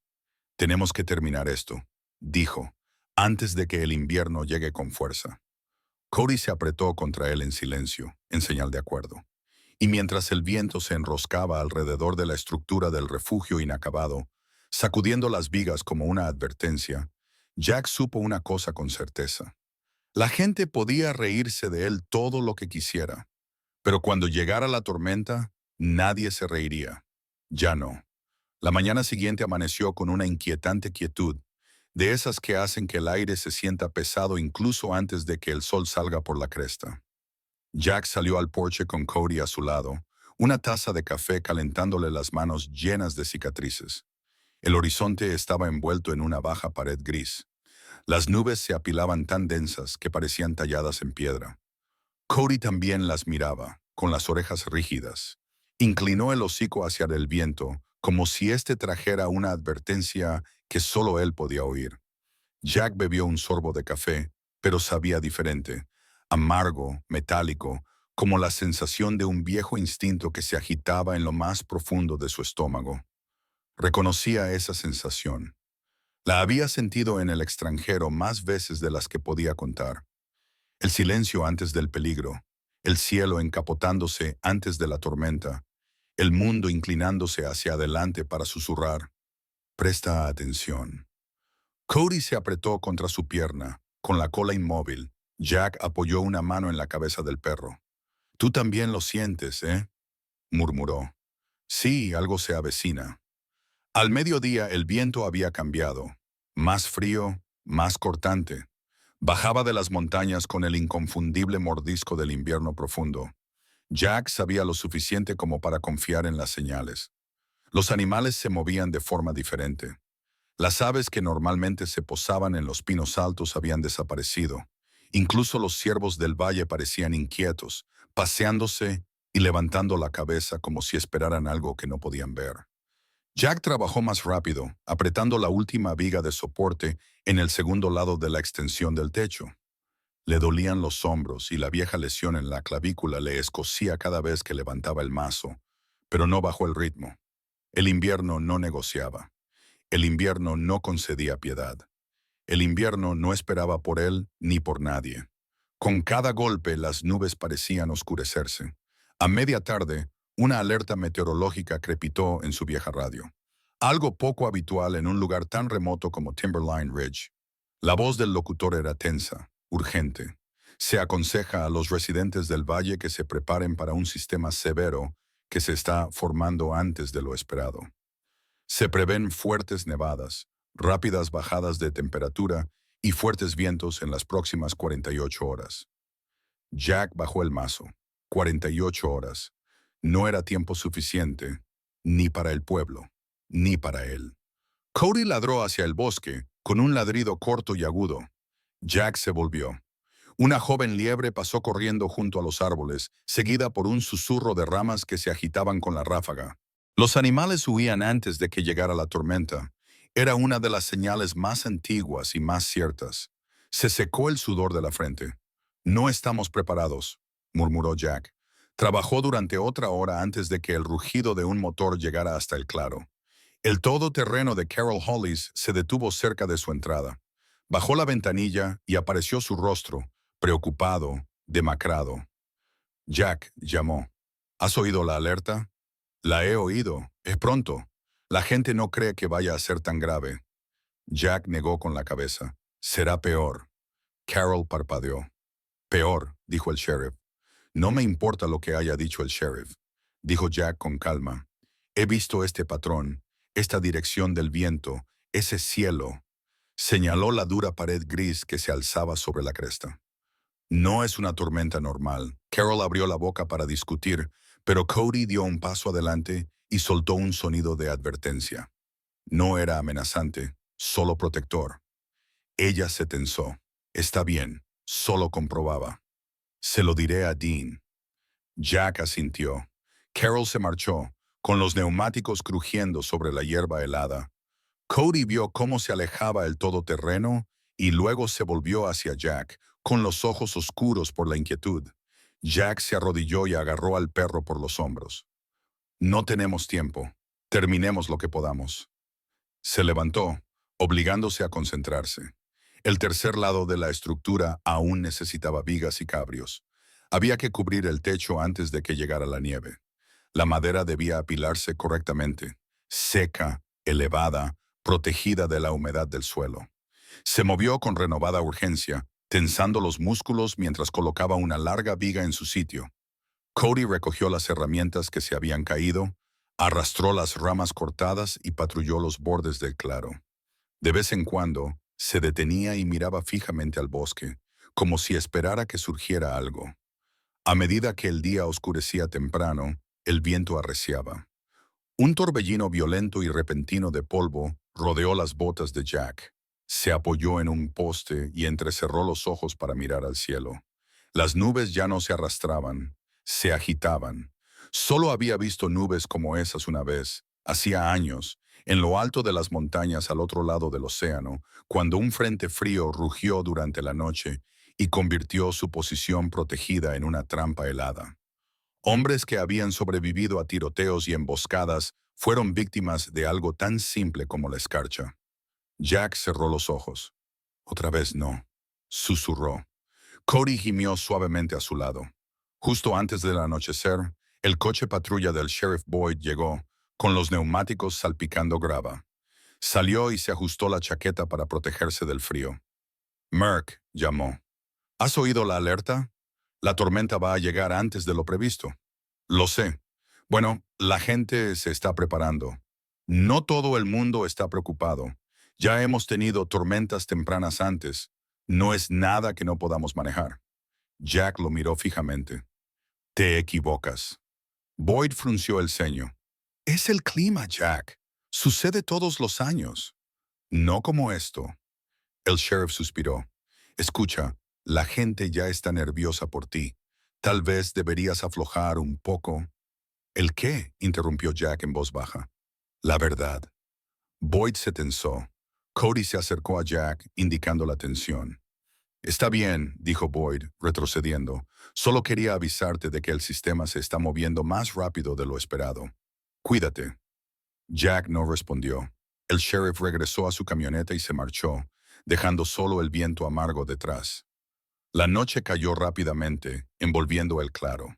Tenemos que terminar esto, dijo, antes de que el invierno llegue con fuerza. Cody se apretó contra él en silencio, en señal de acuerdo. Y mientras el viento se enroscaba alrededor de la estructura del refugio inacabado, sacudiendo las vigas como una advertencia, Jack supo una cosa con certeza. La gente podía reírse de él todo lo que quisiera, pero cuando llegara la tormenta, nadie se reiría. Ya no. La mañana siguiente amaneció con una inquietante quietud, de esas que hacen que el aire se sienta pesado incluso antes de que el sol salga por la cresta. Jack salió al porche con Cody a su lado, una taza de café calentándole las manos llenas de cicatrices. El horizonte estaba envuelto en una baja pared gris. Las nubes se apilaban tan densas que parecían talladas en piedra. Cody también las miraba, con las orejas rígidas. Inclinó el hocico hacia el viento, como si éste trajera una advertencia que solo él podía oír. Jack bebió un sorbo de café, pero sabía diferente, amargo, metálico, como la sensación de un viejo instinto que se agitaba en lo más profundo de su estómago. Reconocía esa sensación. La había sentido en el extranjero más veces de las que podía contar. El silencio antes del peligro, el cielo encapotándose antes de la tormenta, el mundo inclinándose hacia adelante para susurrar. Presta atención. Cody se apretó contra su pierna, con la cola inmóvil. Jack apoyó una mano en la cabeza del perro. Tú también lo sientes, ¿eh? Murmuró. Sí, algo se avecina. Al mediodía el viento había cambiado. Más frío, más cortante. Bajaba de las montañas con el inconfundible mordisco del invierno profundo. Jack sabía lo suficiente como para confiar en las señales. Los animales se movían de forma diferente. Las aves que normalmente se posaban en los pinos altos habían desaparecido. Incluso los ciervos del valle parecían inquietos, paseándose y levantando la cabeza como si esperaran algo que no podían ver. Jack trabajó más rápido, apretando la última viga de soporte en el segundo lado de la extensión del techo. Le dolían los hombros y la vieja lesión en la clavícula le escocía cada vez que levantaba el mazo, pero no bajó el ritmo. El invierno no negociaba. El invierno no concedía piedad. El invierno no esperaba por él ni por nadie. Con cada golpe las nubes parecían oscurecerse. A media tarde, una alerta meteorológica crepitó en su vieja radio. Algo poco habitual en un lugar tan remoto como Timberline Ridge. La voz del locutor era tensa, urgente. Se aconseja a los residentes del valle que se preparen para un sistema severo que se está formando antes de lo esperado. Se prevén fuertes nevadas, rápidas bajadas de temperatura y fuertes vientos en las próximas 48 horas. Jack bajó el mazo. 48 horas. No era tiempo suficiente, ni para el pueblo, ni para él. Cody ladró hacia el bosque, con un ladrido corto y agudo. Jack se volvió. Una joven liebre pasó corriendo junto a los árboles, seguida por un susurro de ramas que se agitaban con la ráfaga. Los animales huían antes de que llegara la tormenta. Era una de las señales más antiguas y más ciertas. Se secó el sudor de la frente. No estamos preparados, murmuró Jack. Trabajó durante otra hora antes de que el rugido de un motor llegara hasta el claro. El todoterreno de Carol Hollis se detuvo cerca de su entrada. Bajó la ventanilla y apareció su rostro, preocupado, demacrado. Jack llamó. ¿Has oído la alerta? La he oído. Es pronto. La gente no cree que vaya a ser tan grave. Jack negó con la cabeza. Será peor. Carol parpadeó. Peor, dijo el sheriff. No me importa lo que haya dicho el sheriff, dijo Jack con calma. He visto este patrón, esta dirección del viento, ese cielo. Señaló la dura pared gris que se alzaba sobre la cresta. No es una tormenta normal. Carol abrió la boca para discutir, pero Cody dio un paso adelante y soltó un sonido de advertencia. No era amenazante, solo protector. Ella se tensó. Está bien, solo comprobaba. Se lo diré a Dean. Jack asintió. Carol se marchó, con los neumáticos crujiendo sobre la hierba helada. Cody vio cómo se alejaba el todoterreno y luego se volvió hacia Jack, con los ojos oscuros por la inquietud. Jack se arrodilló y agarró al perro por los hombros. No tenemos tiempo. Terminemos lo que podamos. Se levantó, obligándose a concentrarse. El tercer lado de la estructura aún necesitaba vigas y cabrios. Había que cubrir el techo antes de que llegara la nieve. La madera debía apilarse correctamente, seca, elevada, protegida de la humedad del suelo. Se movió con renovada urgencia, tensando los músculos mientras colocaba una larga viga en su sitio. Cody recogió las herramientas que se habían caído, arrastró las ramas cortadas y patrulló los bordes del claro. De vez en cuando, se detenía y miraba fijamente al bosque, como si esperara que surgiera algo. A medida que el día oscurecía temprano, el viento arreciaba. Un torbellino violento y repentino de polvo rodeó las botas de Jack. Se apoyó en un poste y entrecerró los ojos para mirar al cielo. Las nubes ya no se arrastraban, se agitaban. Solo había visto nubes como esas una vez, hacía años, en lo alto de las montañas al otro lado del océano, cuando un frente frío rugió durante la noche y convirtió su posición protegida en una trampa helada. Hombres que habían sobrevivido a tiroteos y emboscadas fueron víctimas de algo tan simple como la escarcha. Jack cerró los ojos. Otra vez no, susurró. Cody gimió suavemente a su lado. Justo antes del anochecer, el coche patrulla del Sheriff Boyd llegó, con los neumáticos salpicando grava. Salió y se ajustó la chaqueta para protegerse del frío. Merck llamó. ¿Has oído la alerta? La tormenta va a llegar antes de lo previsto. Lo sé. Bueno, la gente se está preparando. No todo el mundo está preocupado. Ya hemos tenido tormentas tempranas antes. No es nada que no podamos manejar. Jack lo miró fijamente. Te equivocas. Boyd frunció el ceño. Es el clima, Jack. Sucede todos los años. No como esto. El sheriff suspiró. Escucha, la gente ya está nerviosa por ti. Tal vez deberías aflojar un poco. ¿El qué?, interrumpió Jack en voz baja. La verdad. Boyd se tensó. Cody se acercó a Jack, indicando la tensión. Está bien, dijo Boyd, retrocediendo. Solo quería avisarte de que el sistema se está moviendo más rápido de lo esperado. Cuídate. Jack no respondió. El sheriff regresó a su camioneta y se marchó, dejando solo el viento amargo detrás. La noche cayó rápidamente, envolviendo el claro.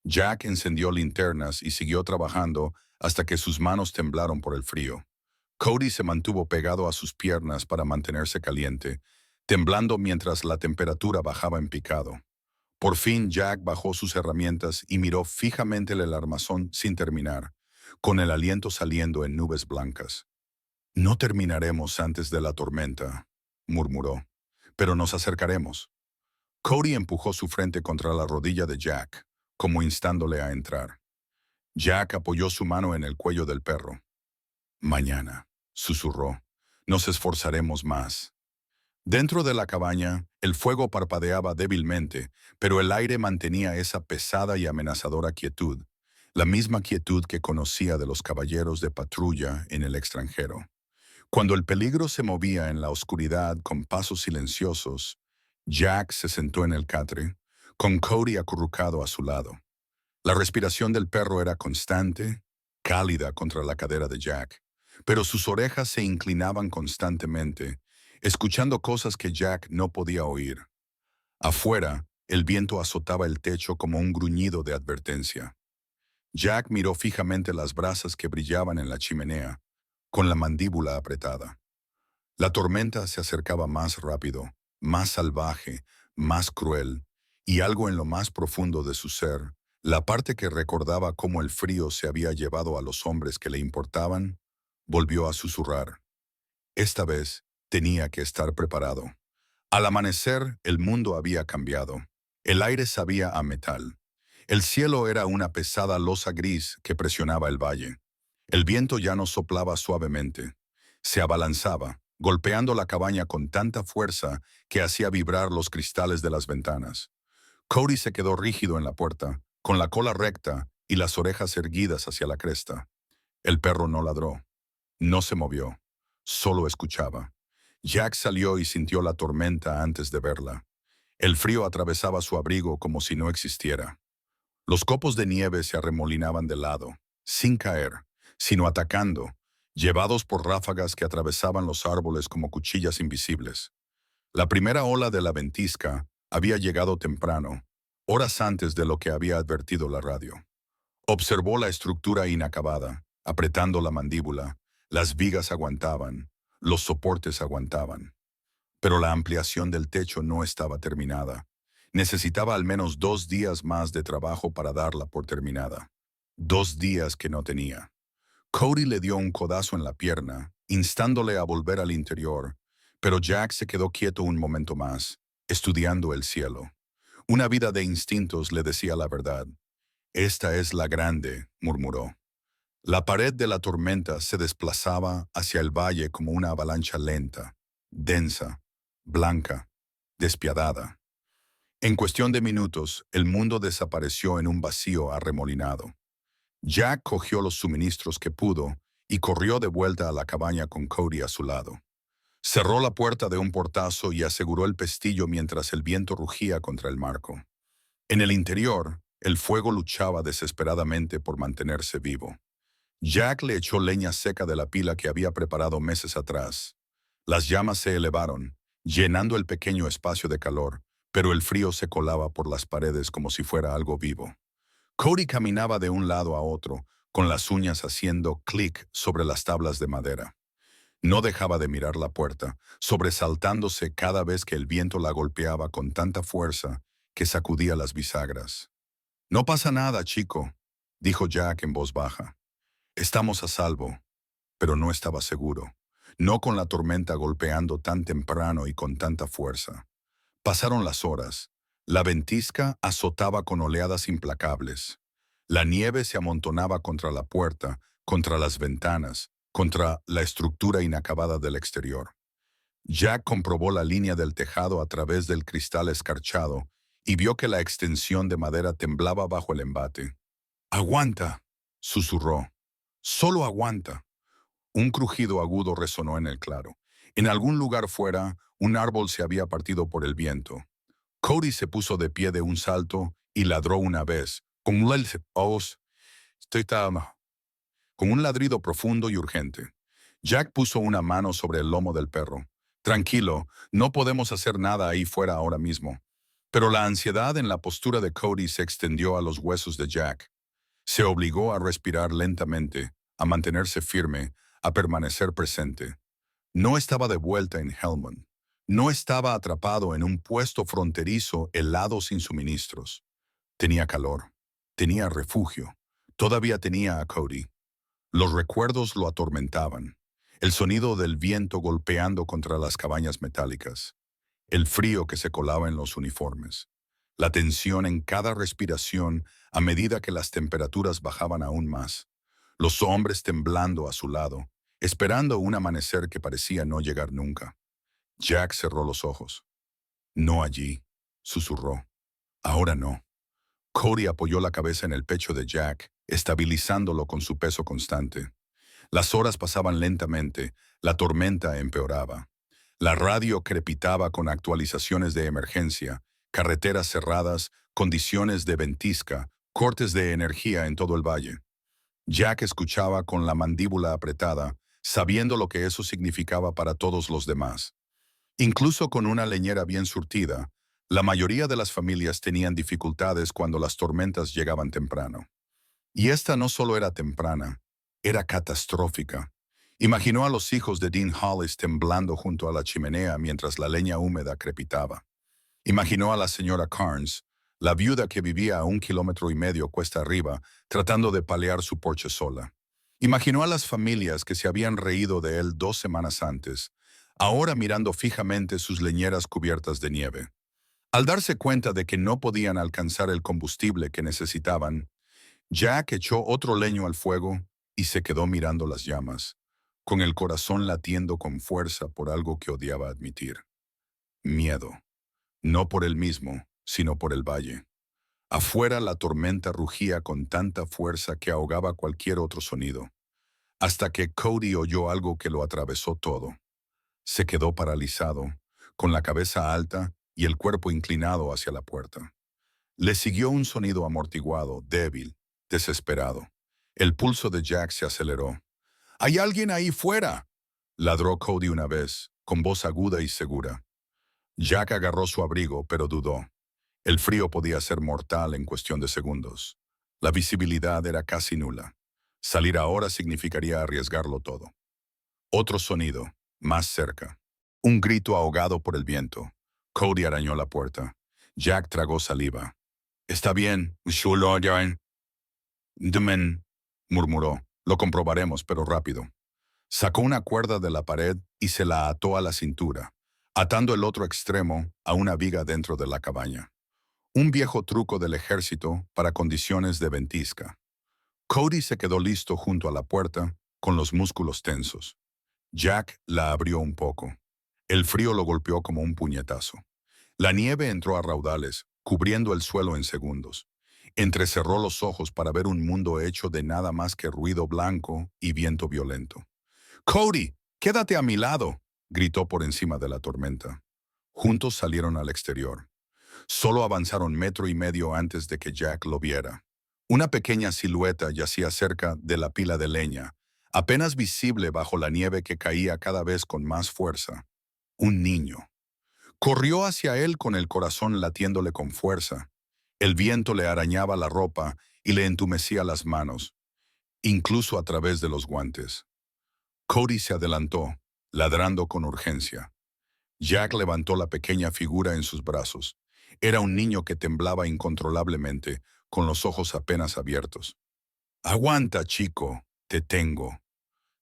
Jack encendió linternas y siguió trabajando hasta que sus manos temblaron por el frío. Cody se mantuvo pegado a sus piernas para mantenerse caliente, temblando mientras la temperatura bajaba en picado. Por fin Jack bajó sus herramientas y miró fijamente el armazón sin terminar, con el aliento saliendo en nubes blancas. No terminaremos antes de la tormenta, murmuró, pero nos acercaremos. Cody empujó su frente contra la rodilla de Jack, como instándole a entrar. Jack apoyó su mano en el cuello del perro. Mañana, susurró, nos esforzaremos más. Dentro de la cabaña, el fuego parpadeaba débilmente, pero el aire mantenía esa pesada y amenazadora quietud. la misma quietud que conocía de los caballeros de patrulla en el extranjero. Cuando el peligro se movía en la oscuridad con pasos silenciosos, Jack se sentó en el catre, con Cody acurrucado a su lado. La respiración del perro era constante, cálida contra la cadera de Jack, pero sus orejas se inclinaban constantemente, escuchando cosas que Jack no podía oír. Afuera, el viento azotaba el techo como un gruñido de advertencia. Jack miró fijamente las brasas que brillaban en la chimenea, con la mandíbula apretada. La tormenta se acercaba más rápido, más salvaje, más cruel, y algo en lo más profundo de su ser, la parte que recordaba cómo el frío se había llevado a los hombres que le importaban, volvió a susurrar. Esta vez tenía que estar preparado. Al amanecer, el mundo había cambiado. El aire sabía a metal. El cielo era una pesada losa gris que presionaba el valle. El viento ya no soplaba suavemente. Se abalanzaba, golpeando la cabaña con tanta fuerza que hacía vibrar los cristales de las ventanas. Cody se quedó rígido en la puerta, con la cola recta y las orejas erguidas hacia la cresta. El perro no ladró, no se movió, solo escuchaba. Jack salió y sintió la tormenta antes de verla. El frío atravesaba su abrigo como si no existiera. Los copos de nieve se arremolinaban de lado, sin caer, sino atacando, llevados por ráfagas que atravesaban los árboles como cuchillas invisibles. La primera ola de la ventisca había llegado temprano, horas antes de lo que había advertido la radio. Observó la estructura inacabada, apretando la mandíbula. Las vigas aguantaban, los soportes aguantaban. Pero la ampliación del techo no estaba terminada. Necesitaba al menos 2 días más de trabajo para darla por terminada. 2 días que no tenía. Cody le dio un codazo en la pierna, instándole a volver al interior, pero Jack se quedó quieto un momento más, estudiando el cielo. Una vida de instintos le decía la verdad. Esta es la grande, murmuró. La pared de la tormenta se desplazaba hacia el valle como una avalancha lenta, densa, blanca, despiadada. En cuestión de minutos, el mundo desapareció en un vacío arremolinado. Jack cogió los suministros que pudo y corrió de vuelta a la cabaña con Cody a su lado. Cerró la puerta de un portazo y aseguró el pestillo mientras el viento rugía contra el marco. En el interior, el fuego luchaba desesperadamente por mantenerse vivo. Jack le echó leña seca de la pila que había preparado meses atrás. Las llamas se elevaron, llenando el pequeño espacio de calor, pero el frío se colaba por las paredes como si fuera algo vivo. Cody caminaba de un lado a otro, con las uñas haciendo clic sobre las tablas de madera. No dejaba de mirar la puerta, sobresaltándose cada vez que el viento la golpeaba con tanta fuerza que sacudía las bisagras. «No pasa nada, chico», dijo Jack en voz baja. «Estamos a salvo», pero no estaba seguro. No con la tormenta golpeando tan temprano y con tanta fuerza. Pasaron las horas. La ventisca azotaba con oleadas implacables. La nieve se amontonaba contra la puerta, contra las ventanas, contra la estructura inacabada del exterior. Jack comprobó la línea del tejado a través del cristal escarchado y vio que la extensión de madera temblaba bajo el embate. «Aguanta», susurró. «Solo aguanta». Un crujido agudo resonó en el claro. En algún lugar fuera, un árbol se había partido por el viento. Cody se puso de pie de un salto y ladró una vez, con un ladrido profundo y urgente. Jack puso una mano sobre el lomo del perro. «Tranquilo, no podemos hacer nada ahí fuera ahora mismo». Pero la ansiedad en la postura de Cody se extendió a los huesos de Jack. Se obligó a respirar lentamente, a mantenerse firme, a permanecer presente. No estaba de vuelta en Helmond. No estaba atrapado en un puesto fronterizo helado sin suministros. Tenía calor. Tenía refugio. Todavía tenía a Cody. Los recuerdos lo atormentaban. El sonido del viento golpeando contra las cabañas metálicas. El frío que se colaba en los uniformes. La tensión en cada respiración a medida que las temperaturas bajaban aún más. Los hombres temblando a su lado, esperando un amanecer que parecía no llegar nunca. Jack cerró los ojos. «No allí», susurró. «Ahora no». Cody apoyó la cabeza en el pecho de Jack estabilizándolo con su peso constante. Las horas pasaban lentamente, la tormenta empeoraba. La radio crepitaba con actualizaciones de emergencia, carreteras cerradas, condiciones de ventisca, cortes de energía en todo el valle. Jack escuchaba con la mandíbula apretada, sabiendo lo que eso significaba para todos los demás. Incluso con una leñera bien surtida, la mayoría de las familias tenían dificultades cuando las tormentas llegaban temprano. Y esta no solo era temprana, era catastrófica. Imaginó a los hijos de Dean Hollis temblando junto a la chimenea mientras la leña húmeda crepitaba. Imaginó a la señora Carnes, la viuda que vivía a 1,5 kilómetros cuesta arriba, tratando de palear su porche sola. Imaginó a las familias que se habían reído de él 2 semanas antes, ahora mirando fijamente sus leñeras cubiertas de nieve. Al darse cuenta de que no podían alcanzar el combustible que necesitaban, Jack echó otro leño al fuego y se quedó mirando las llamas, con el corazón latiendo con fuerza por algo que odiaba admitir. Miedo. No por él mismo, sino por el valle. Afuera la tormenta rugía con tanta fuerza que ahogaba cualquier otro sonido, hasta que Cody oyó algo que lo atravesó todo. Se quedó paralizado, con la cabeza alta y el cuerpo inclinado hacia la puerta. Le siguió un sonido amortiguado, débil, desesperado. El pulso de Jack se aceleró. «¡Hay alguien ahí fuera!», ladró Cody una vez, con voz aguda y segura. Jack agarró su abrigo, pero dudó. El frío podía ser mortal en cuestión de segundos. La visibilidad era casi nula. Salir ahora significaría arriesgarlo todo. Otro sonido, más cerca. Un grito ahogado por el viento. Cody arañó la puerta. Jack tragó saliva. «Está bien, Shulodyan», «Dmen», murmuró. «Lo comprobaremos, pero rápido». Sacó una cuerda de la pared y se la ató a la cintura, atando el otro extremo a una viga dentro de la cabaña. Un viejo truco del ejército para condiciones de ventisca. Cody se quedó listo junto a la puerta, con los músculos tensos. Jack la abrió un poco. El frío lo golpeó como un puñetazo. La nieve entró a raudales, cubriendo el suelo en segundos. Entrecerró los ojos para ver un mundo hecho de nada más que ruido blanco y viento violento. «¡Cody, quédate a mi lado!», gritó por encima de la tormenta. Juntos salieron al exterior. Solo avanzaron 1,5 metros antes de que Jack lo viera. Una pequeña silueta yacía cerca de la pila de leña, apenas visible bajo la nieve que caía cada vez con más fuerza. Un niño. Corrió hacia él con el corazón latiéndole con fuerza. El viento le arañaba la ropa y le entumecía las manos, incluso a través de los guantes. Cody se adelantó, ladrando con urgencia. Jack levantó la pequeña figura en sus brazos. Era un niño que temblaba incontrolablemente, con los ojos apenas abiertos. «Aguanta, chico, te tengo».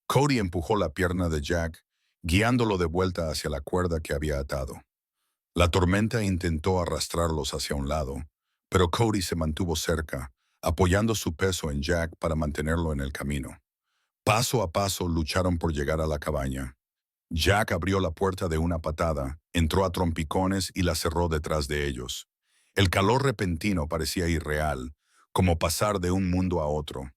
Cody empujó la pierna de Jack, guiándolo de vuelta hacia la cuerda que había atado. La tormenta intentó arrastrarlos hacia un lado, pero Cody se mantuvo cerca, apoyando su peso en Jack para mantenerlo en el camino. Paso a paso lucharon por llegar a la cabaña. Jack abrió la puerta de una patada, entró a trompicones y la cerró detrás de ellos. El calor repentino parecía irreal, como pasar de un mundo a otro.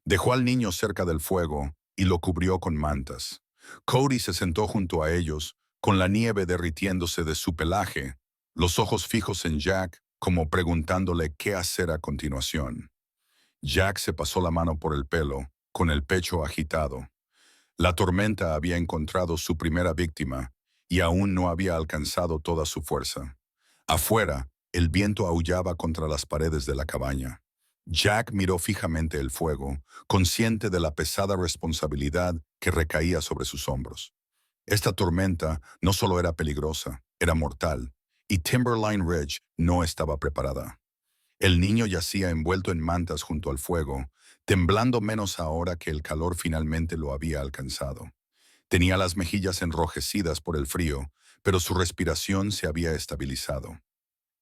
Dejó al niño cerca del fuego y lo cubrió con mantas. Cody se sentó junto a ellos, con la nieve derritiéndose de su pelaje, los ojos fijos en Jack, como preguntándole qué hacer a continuación. Jack se pasó la mano por el pelo, con el pecho agitado. La tormenta había encontrado su primera víctima y aún no había alcanzado toda su fuerza. Afuera, el viento aullaba contra las paredes de la cabaña. Jack miró fijamente el fuego, consciente de la pesada responsabilidad que recaía sobre sus hombros. Esta tormenta no solo era peligrosa, era mortal, y Timberline Ridge no estaba preparada. El niño yacía envuelto en mantas junto al fuego, temblando menos ahora que el calor finalmente lo había alcanzado. Tenía las mejillas enrojecidas por el frío, pero su respiración se había estabilizado.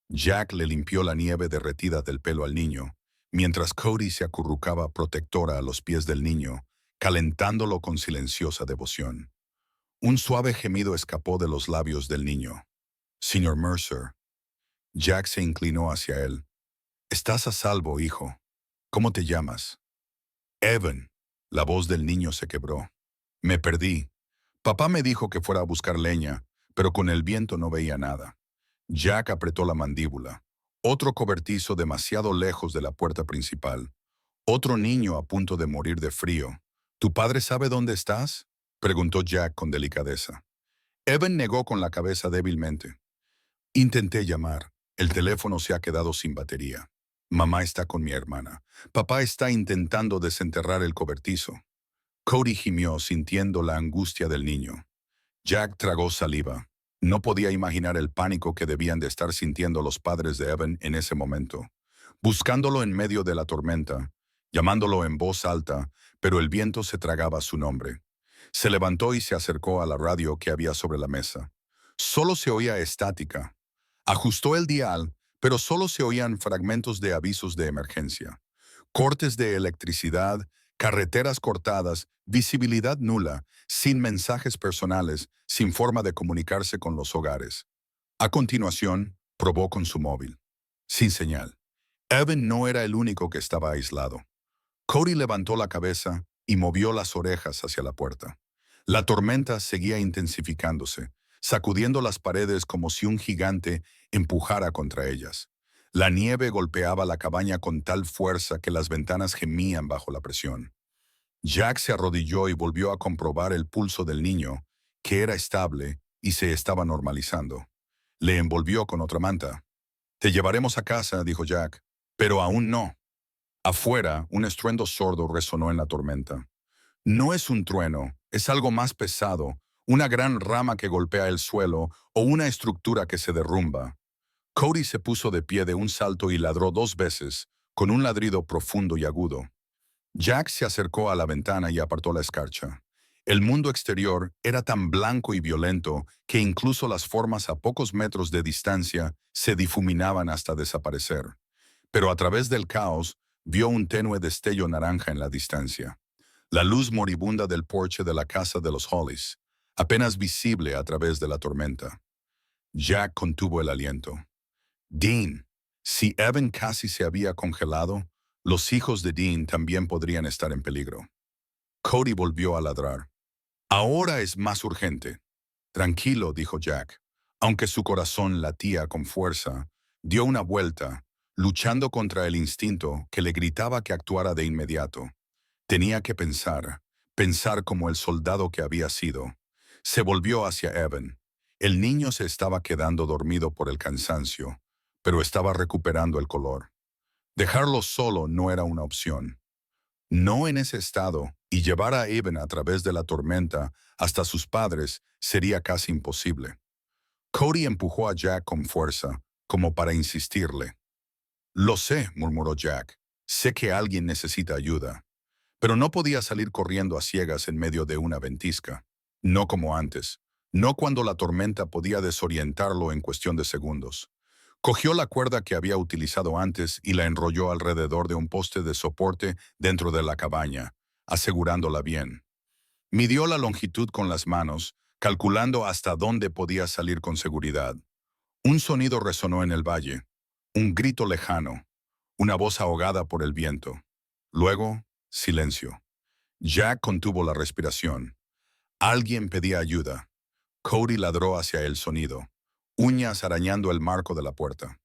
Jack le limpió la nieve derretida del pelo al niño, mientras Cody se acurrucaba protectora a los pies del niño, calentándolo con silenciosa devoción. Un suave gemido escapó de los labios del niño. «Señor Mercer». Jack se inclinó hacia él. «Estás a salvo, hijo». ¿Cómo te llamas? Evan. La voz del niño se quebró. Me perdí. Papá me dijo que fuera a buscar leña, pero con el viento no veía nada. Jack apretó la mandíbula. Otro cobertizo demasiado lejos de la puerta principal. Otro niño a punto de morir de frío. ¿Tu padre sabe dónde estás? Preguntó Jack con delicadeza. Evan negó con la cabeza débilmente. Intenté llamar. El teléfono se ha quedado sin batería. Mamá está con mi hermana. Papá está intentando desenterrar el cobertizo. Cody gimió sintiendo la angustia del niño. Jack tragó saliva. No podía imaginar el pánico que debían de estar sintiendo los padres de Evan en ese momento. Buscándolo en medio de la tormenta, llamándolo en voz alta, pero el viento se tragaba su nombre. Se levantó y se acercó a la radio que había sobre la mesa. Solo se oía estática. Ajustó el dial, pero solo se oían fragmentos de avisos de emergencia. Cortes de electricidad, carreteras cortadas, visibilidad nula, sin mensajes personales, sin forma de comunicarse con los hogares. A continuación, probó con su móvil. Sin señal. Evan no era el único que estaba aislado. Cody levantó la cabeza y movió las orejas hacia la puerta. La tormenta seguía intensificándose, sacudiendo las paredes como si un gigante empujara contra ellas. La nieve golpeaba la cabaña con tal fuerza que las ventanas gemían bajo la presión. Jack se arrodilló y volvió a comprobar el pulso del niño, que era estable y se estaba normalizando. Le envolvió con otra manta. «Te llevaremos a casa», dijo Jack. «Pero aún no». Afuera, un estruendo sordo resonó en la tormenta. No es un trueno, es algo más pesado, una gran rama que golpea el suelo o una estructura que se derrumba. Cody se puso de pie de un salto y ladró 2 veces, con un ladrido profundo y agudo. Jack se acercó a la ventana y apartó la escarcha. El mundo exterior era tan blanco y violento que incluso las formas a pocos metros de distancia se difuminaban hasta desaparecer. Pero a través del caos, vio un tenue destello naranja en la distancia. La luz moribunda del porche de la casa de los Hollis, apenas visible a través de la tormenta. Jack contuvo el aliento. Dean. Si Evan casi se había congelado, los hijos de Dean también podrían estar en peligro. Cody volvió a ladrar. Ahora es más urgente. Tranquilo, dijo Jack. Aunque su corazón latía con fuerza, dio una vuelta, luchando contra el instinto que le gritaba que actuara de inmediato. Tenía que pensar como el soldado que había sido. Se volvió hacia Evan. El niño se estaba quedando dormido por el cansancio, pero estaba recuperando el color. Dejarlo solo no era una opción. No en ese estado, y llevar a Evan a través de la tormenta hasta sus padres sería casi imposible. Cody empujó a Jack con fuerza, como para insistirle. «Lo sé», murmuró Jack. «Sé que alguien necesita ayuda». Pero no podía salir corriendo a ciegas en medio de una ventisca. No como antes. No cuando la tormenta podía desorientarlo en cuestión de segundos. Cogió la cuerda que había utilizado antes y la enrolló alrededor de un poste de soporte dentro de la cabaña, asegurándola bien. Midió la longitud con las manos, calculando hasta dónde podía salir con seguridad. Un sonido resonó en el valle, un grito lejano, una voz ahogada por el viento. Luego, silencio. Jack contuvo la respiración. Alguien pedía ayuda. Cody ladró hacia el sonido, uñas arañando el marco de la puerta.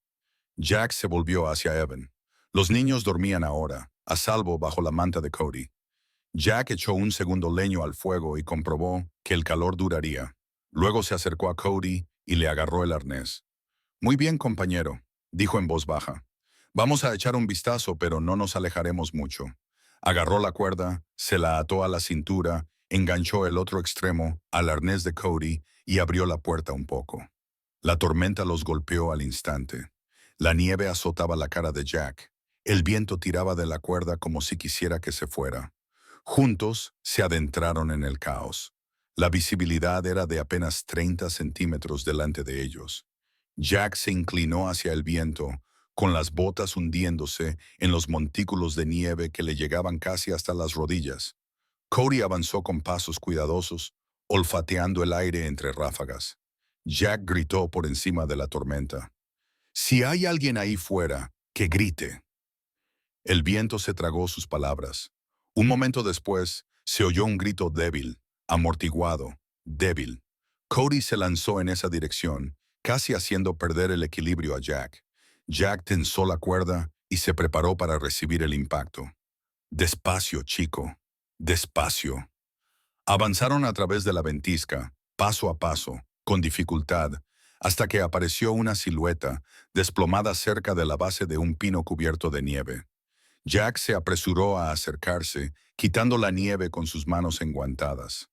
Jack se volvió hacia Evan. Los niños dormían ahora, a salvo bajo la manta de Cody. Jack echó un segundo leño al fuego y comprobó que el calor duraría. Luego se acercó a Cody y le agarró el arnés. «Muy bien, compañero», dijo en voz baja. «Vamos a echar un vistazo, pero no nos alejaremos mucho». Agarró la cuerda, se la ató a la cintura, enganchó el otro extremo al arnés de Cody y abrió la puerta un poco. La tormenta los golpeó al instante. La nieve azotaba la cara de Jack. El viento tiraba de la cuerda como si quisiera que se fuera. Juntos se adentraron en el caos. La visibilidad era de apenas 30 centímetros delante de ellos. Jack se inclinó hacia el viento, con las botas hundiéndose en los montículos de nieve que le llegaban casi hasta las rodillas. Cody avanzó con pasos cuidadosos, olfateando el aire entre ráfagas. Jack gritó por encima de la tormenta. «Si hay alguien ahí fuera, que grite». El viento se tragó sus palabras. Un momento después, se oyó un grito débil, amortiguado, débil. Cody se lanzó en esa dirección, casi haciendo perder el equilibrio a Jack. Jack tensó la cuerda y se preparó para recibir el impacto. Despacio, chico. Despacio. Avanzaron a través de la ventisca, paso a paso, con dificultad, hasta que apareció una silueta desplomada cerca de la base de un pino cubierto de nieve. Jack se apresuró a acercarse, quitando la nieve con sus manos enguantadas.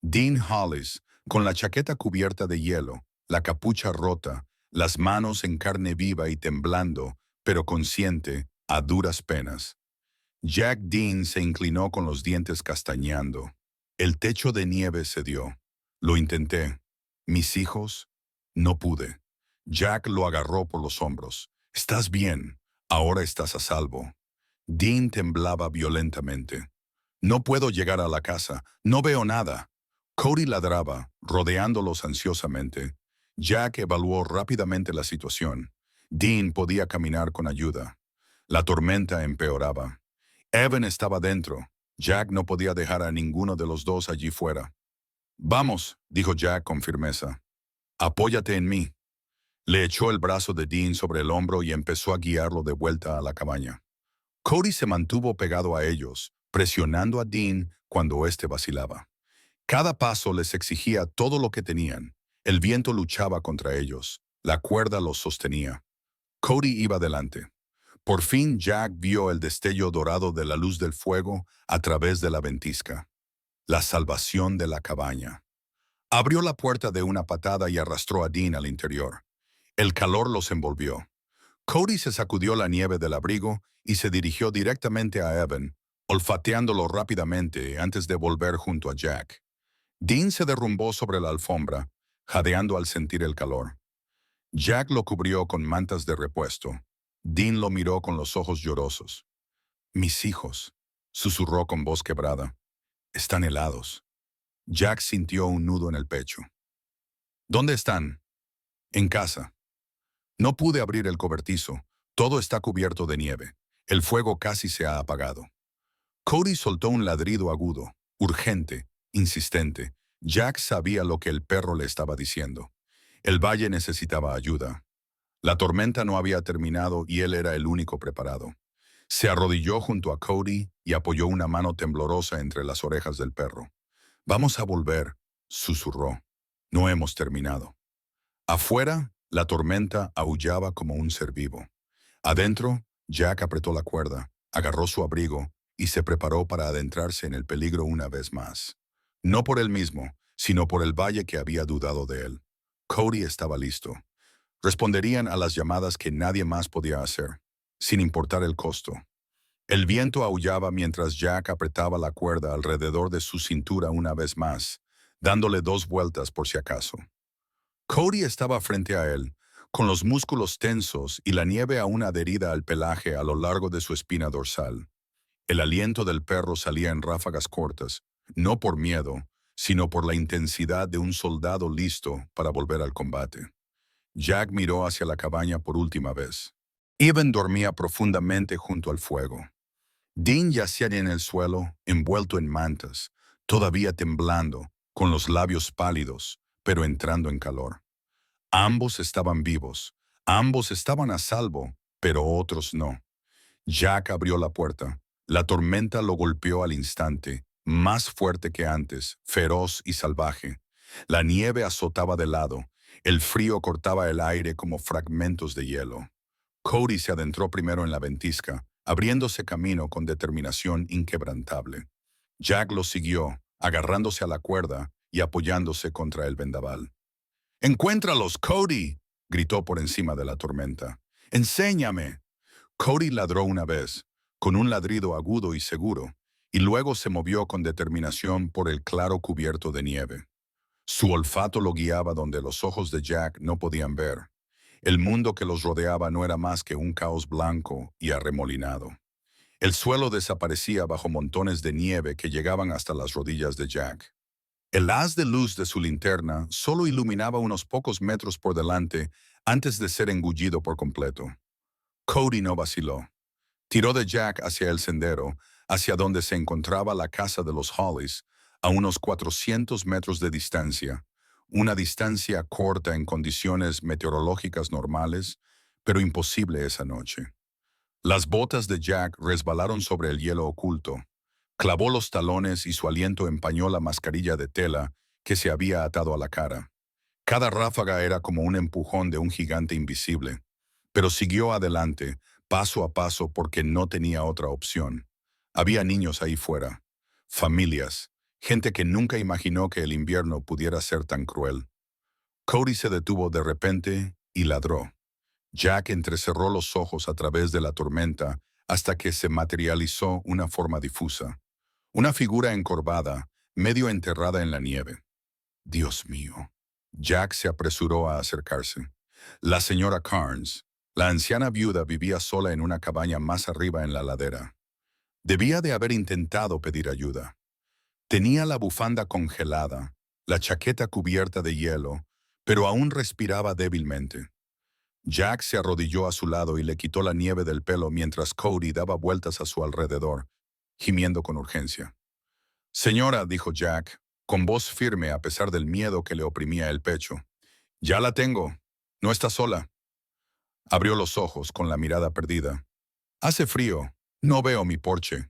Dean Hollis, con la chaqueta cubierta de hielo, la capucha rota, las manos en carne viva y temblando, pero consciente, a duras penas. Jack Dean se inclinó con los dientes castañando. El techo de nieve cedió. Lo intenté. Mis hijos, no pude. Jack lo agarró por los hombros. «Estás bien. Ahora estás a salvo». Dean temblaba violentamente. «No puedo llegar a la casa. No veo nada». Cody ladraba, rodeándolos ansiosamente. Jack evaluó rápidamente la situación. Dean podía caminar con ayuda. La tormenta empeoraba. Evan estaba dentro. Jack no podía dejar a ninguno de los dos allí fuera. «Vamos», dijo Jack con firmeza. «Apóyate en mí». Le echó el brazo de Dean sobre el hombro y empezó a guiarlo de vuelta a la cabaña. Cody se mantuvo pegado a ellos, presionando a Dean cuando éste vacilaba. Cada paso les exigía todo lo que tenían. El viento luchaba contra ellos. La cuerda los sostenía. Cody iba delante. Por fin Jack vio el destello dorado de la luz del fuego a través de la ventisca. La salvación de la cabaña. Abrió la puerta de una patada y arrastró a Dean al interior. El calor los envolvió. Cody se sacudió la nieve del abrigo y se dirigió directamente a Evan, olfateándolo rápidamente antes de volver junto a Jack. Dean se derrumbó sobre la alfombra, jadeando al sentir el calor. Jack lo cubrió con mantas de repuesto. Dean lo miró con los ojos llorosos. «Mis hijos», susurró con voz quebrada, «están helados». Jack sintió un nudo en el pecho. «¿Dónde están?» «En casa». «No pude abrir el cobertizo. Todo está cubierto de nieve. El fuego casi se ha apagado». Cody soltó un ladrido agudo, urgente, insistente. Jack sabía lo que el perro le estaba diciendo. El valle necesitaba ayuda. La tormenta no había terminado y él era el único preparado. Se arrodilló junto a Cody y apoyó una mano temblorosa entre las orejas del perro. «Vamos a volver», susurró. «No hemos terminado». Afuera, la tormenta aullaba como un ser vivo. Adentro, Jack apretó la cuerda, agarró su abrigo y se preparó para adentrarse en el peligro una vez más. No por él mismo, sino por el valle que había dudado de él. Cody estaba listo. Responderían a las llamadas que nadie más podía hacer, sin importar el costo. El viento aullaba mientras Jack apretaba la cuerda alrededor de su cintura una vez más, dándole 2 vueltas por si acaso. Cody estaba frente a él, con los músculos tensos y la nieve aún adherida al pelaje a lo largo de su espina dorsal. El aliento del perro salía en ráfagas cortas, no por miedo, sino por la intensidad de un soldado listo para volver al combate. Jack miró hacia la cabaña por última vez. Evan dormía profundamente junto al fuego. Dean yacía en el suelo, envuelto en mantas, todavía temblando, con los labios pálidos, pero entrando en calor. Ambos estaban vivos, ambos estaban a salvo, pero otros no. Jack abrió la puerta. La tormenta lo golpeó al instante, más fuerte que antes, feroz y salvaje. La nieve azotaba de lado, el frío cortaba el aire como fragmentos de hielo. Cody se adentró primero en la ventisca, abriéndose camino con determinación inquebrantable. Jack lo siguió, agarrándose a la cuerda y apoyándose contra el vendaval. «¡Encuéntralos, Cody!», gritó por encima de la tormenta. «¡Enséñame!». Cody ladró una vez, con un ladrido agudo y seguro, y luego se movió con determinación por el claro cubierto de nieve. Su olfato lo guiaba donde los ojos de Jack no podían ver. El mundo que los rodeaba no era más que un caos blanco y arremolinado. El suelo desaparecía bajo montones de nieve que llegaban hasta las rodillas de Jack. El haz de luz de su linterna solo iluminaba unos pocos metros por delante antes de ser engullido por completo. Cody no vaciló. Tiró de Jack hacia el sendero, hacia donde se encontraba la casa de los Hollies, a unos 400 metros de distancia, una distancia corta en condiciones meteorológicas normales, pero imposible esa noche. Las botas de Jack resbalaron sobre el hielo oculto, clavó los talones y su aliento empañó la mascarilla de tela que se había atado a la cara. Cada ráfaga era como un empujón de un gigante invisible, pero siguió adelante, paso a paso porque no tenía otra opción. Había niños ahí fuera, familias, gente que nunca imaginó que el invierno pudiera ser tan cruel. Cody se detuvo de repente y ladró. Jack entrecerró los ojos a través de la tormenta hasta que se materializó una forma difusa. Una figura encorvada, medio enterrada en la nieve. Dios mío. Jack se apresuró a acercarse. La señora Carnes, la anciana viuda, vivía sola en una cabaña más arriba en la ladera. Debía de haber intentado pedir ayuda. Tenía la bufanda congelada, la chaqueta cubierta de hielo, pero aún respiraba débilmente. Jack se arrodilló a su lado y le quitó la nieve del pelo mientras Cody daba vueltas a su alrededor, gimiendo con urgencia. Señora, dijo Jack, con voz firme a pesar del miedo que le oprimía el pecho. Ya la tengo. No está sola. Abrió los ojos con la mirada perdida. Hace frío. No veo mi porche.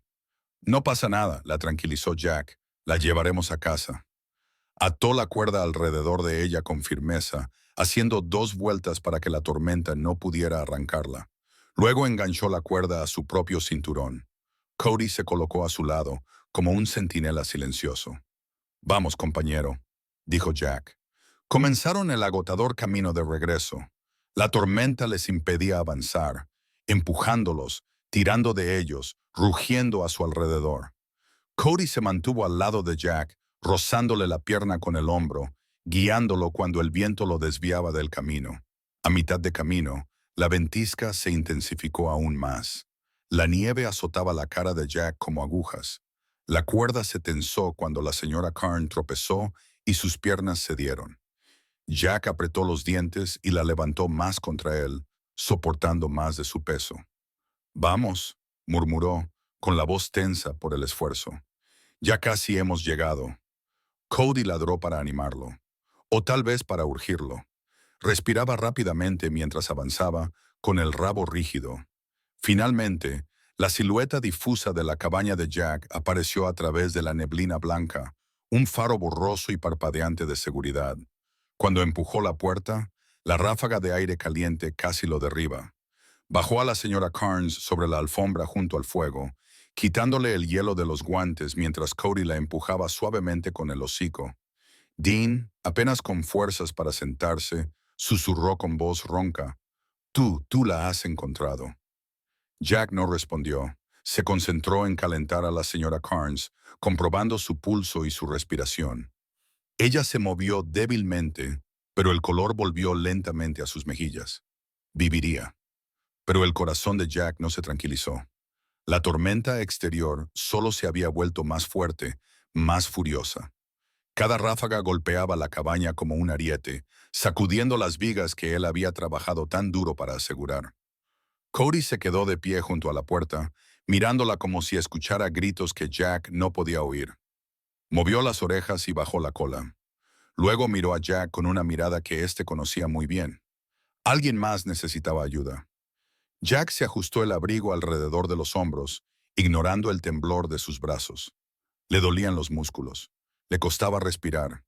No pasa nada, la tranquilizó Jack. La llevaremos a casa. Ató la cuerda alrededor de ella con firmeza, haciendo 2 vueltas para que la tormenta no pudiera arrancarla. Luego enganchó la cuerda a su propio cinturón. Cody se colocó a su lado, como un centinela silencioso. Vamos, compañero, dijo Jack. Comenzaron el agotador camino de regreso. La tormenta les impedía avanzar, empujándolos, tirando de ellos, rugiendo a su alrededor. Cody se mantuvo al lado de Jack, rozándole la pierna con el hombro, guiándolo cuando el viento lo desviaba del camino. A mitad de camino, la ventisca se intensificó aún más. La nieve azotaba la cara de Jack como agujas. La cuerda se tensó cuando la señora Carn tropezó y sus piernas cedieron. Jack apretó los dientes y la levantó más contra él, soportando más de su peso. Vamos, murmuró, con la voz tensa por el esfuerzo. Ya casi hemos llegado. Cody ladró para animarlo, o tal vez para urgirlo. Respiraba rápidamente mientras avanzaba, con el rabo rígido. Finalmente, la silueta difusa de la cabaña de Jack apareció a través de la neblina blanca, un faro borroso y parpadeante de seguridad. Cuando empujó la puerta, la ráfaga de aire caliente casi lo derriba. Bajó a la señora Carnes sobre la alfombra junto al fuego, quitándole el hielo de los guantes mientras Cody la empujaba suavemente con el hocico. Dean, apenas con fuerzas para sentarse, susurró con voz ronca. Tú la has encontrado. Jack no respondió. Se concentró en calentar a la señora Carnes, comprobando su pulso y su respiración. Ella se movió débilmente, pero el color volvió lentamente a sus mejillas. Viviría. Pero el corazón de Jack no se tranquilizó. La tormenta exterior solo se había vuelto más fuerte, más furiosa. Cada ráfaga golpeaba la cabaña como un ariete, sacudiendo las vigas que él había trabajado tan duro para asegurar. Cody se quedó de pie junto a la puerta, mirándola como si escuchara gritos que Jack no podía oír. Movió las orejas y bajó la cola. Luego miró a Jack con una mirada que éste conocía muy bien. Alguien más necesitaba ayuda. Jack se ajustó el abrigo alrededor de los hombros, ignorando el temblor de sus brazos. Le dolían los músculos. Le costaba respirar.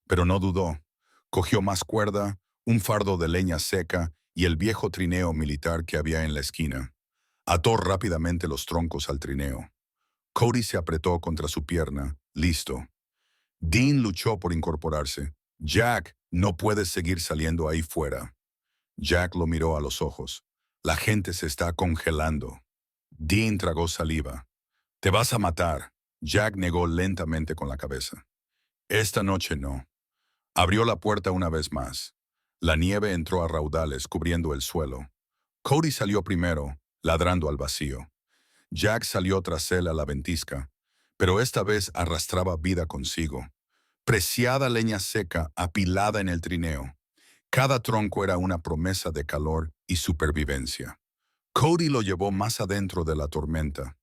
Pero no dudó. Cogió más cuerda, un fardo de leña seca y el viejo trineo militar que había en la esquina. Ató rápidamente los troncos al trineo. Cody se apretó contra su pierna, listo. Dean luchó por incorporarse. Jack, no puedes seguir saliendo ahí fuera. Jack lo miró a los ojos. La gente se está congelando. Dean tragó saliva. Te vas a matar. Jack negó lentamente con la cabeza. Esta noche no. Abrió la puerta una vez más. La nieve entró a raudales cubriendo el suelo. Cody salió primero, ladrando al vacío. Jack salió tras él a la ventisca, pero esta vez arrastraba vida consigo. Preciada leña seca apilada en el trineo. Cada tronco era una promesa de calor y supervivencia. Cody lo llevó más adentro de la tormenta,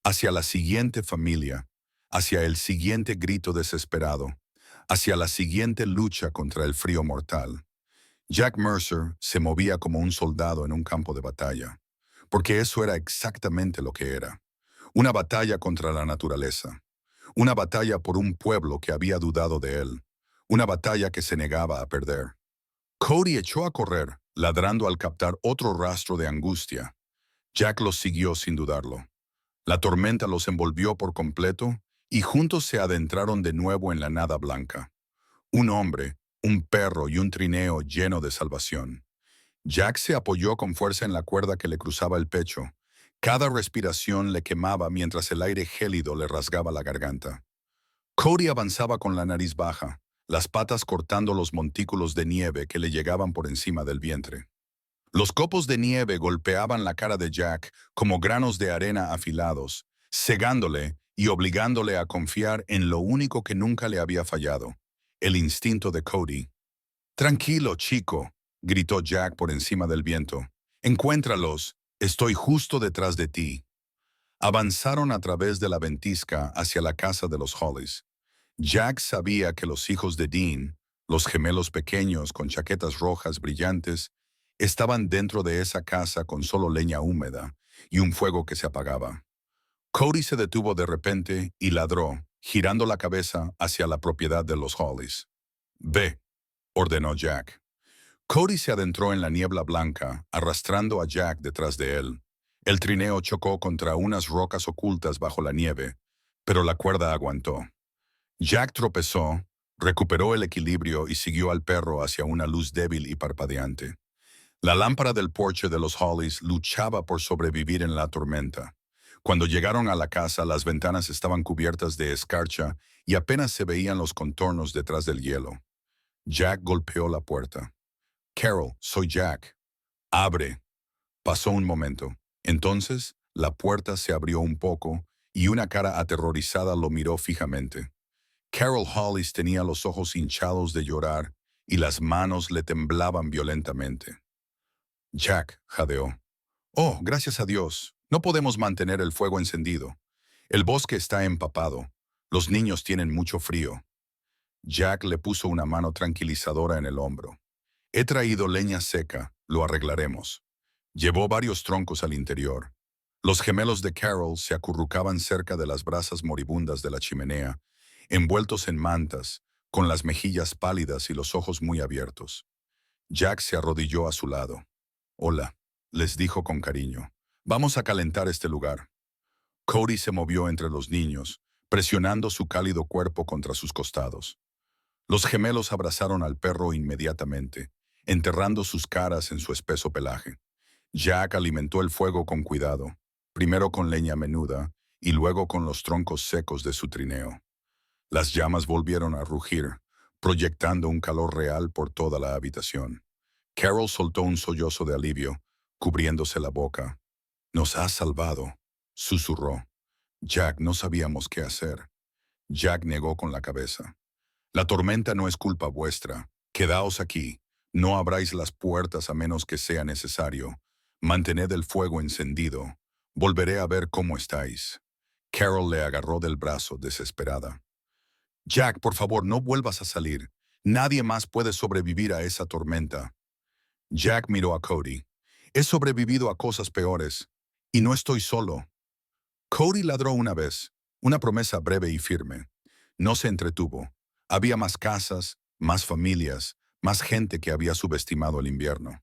hacia la siguiente familia, hacia el siguiente grito desesperado, hacia la siguiente lucha contra el frío mortal. Jack Mercer se movía como un soldado en un campo de batalla, porque eso era exactamente lo que era. Una batalla contra la naturaleza, una batalla por un pueblo que había dudado de él, una batalla que se negaba a perder. Cody echó a correr, ladrando al captar otro rastro de angustia. Jack los siguió sin dudarlo. La tormenta los envolvió por completo y juntos se adentraron de nuevo en la nada blanca. Un hombre, un perro y un trineo lleno de salvación. Jack se apoyó con fuerza en la cuerda que le cruzaba el pecho. Cada respiración le quemaba mientras el aire gélido le rasgaba la garganta. Cody avanzaba con la nariz baja, las patas cortando los montículos de nieve que le llegaban por encima del vientre. Los copos de nieve golpeaban la cara de Jack como granos de arena afilados, cegándole y obligándole a confiar en lo único que nunca le había fallado, el instinto de Cody. «Tranquilo, chico», gritó Jack por encima del viento. «Encuéntralos, estoy justo detrás de ti». Avanzaron a través de la ventisca hacia la casa de los Hollies. Jack sabía que los hijos de Dean, los gemelos pequeños con chaquetas rojas brillantes, estaban dentro de esa casa con solo leña húmeda y un fuego que se apagaba. Cody se detuvo de repente y ladró, girando la cabeza hacia la propiedad de los Hollies. «Ve», ordenó Jack. Cody se adentró en la niebla blanca, arrastrando a Jack detrás de él. El trineo chocó contra unas rocas ocultas bajo la nieve, pero la cuerda aguantó. Jack tropezó, recuperó el equilibrio y siguió al perro hacia una luz débil y parpadeante. La lámpara del porche de los Hollies luchaba por sobrevivir en la tormenta. Cuando llegaron a la casa, las ventanas estaban cubiertas de escarcha y apenas se veían los contornos detrás del hielo. Jack golpeó la puerta. «Carol, soy Jack». «Abre». Pasó un momento. Entonces, la puerta se abrió un poco y una cara aterrorizada lo miró fijamente. Carol Hollis tenía los ojos hinchados de llorar y las manos le temblaban violentamente. Jack jadeó. «Oh, gracias a Dios. No podemos mantener el fuego encendido. El bosque está empapado. Los niños tienen mucho frío». Jack le puso una mano tranquilizadora en el hombro. «He traído leña seca, lo arreglaremos». Llevó varios troncos al interior. Los gemelos de Carol se acurrucaban cerca de las brasas moribundas de la chimenea, envueltos en mantas, con las mejillas pálidas y los ojos muy abiertos. Jack se arrodilló a su lado. «Hola», les dijo con cariño. «Vamos a calentar este lugar». Cody se movió entre los niños, presionando su cálido cuerpo contra sus costados. Los gemelos abrazaron al perro inmediatamente, enterrando sus caras en su espeso pelaje. Jack alimentó el fuego con cuidado, primero con leña menuda y luego con los troncos secos de su trineo. Las llamas volvieron a rugir, proyectando un calor real por toda la habitación. Carol soltó un sollozo de alivio, cubriéndose la boca. «Nos has salvado», susurró. «Jack, no sabíamos qué hacer». Jack negó con la cabeza. «La tormenta no es culpa vuestra. Quedaos aquí. No abráis las puertas a menos que sea necesario. Mantened el fuego encendido. Volveré a ver cómo estáis». Carol le agarró del brazo, desesperada. «Jack, por favor, no vuelvas a salir. Nadie más puede sobrevivir a esa tormenta». Jack miró a Cody. «He sobrevivido a cosas peores. Y no estoy solo». Cody ladró una vez, una promesa breve y firme. No se entretuvo. Había más casas, más familias, más gente que había subestimado el invierno.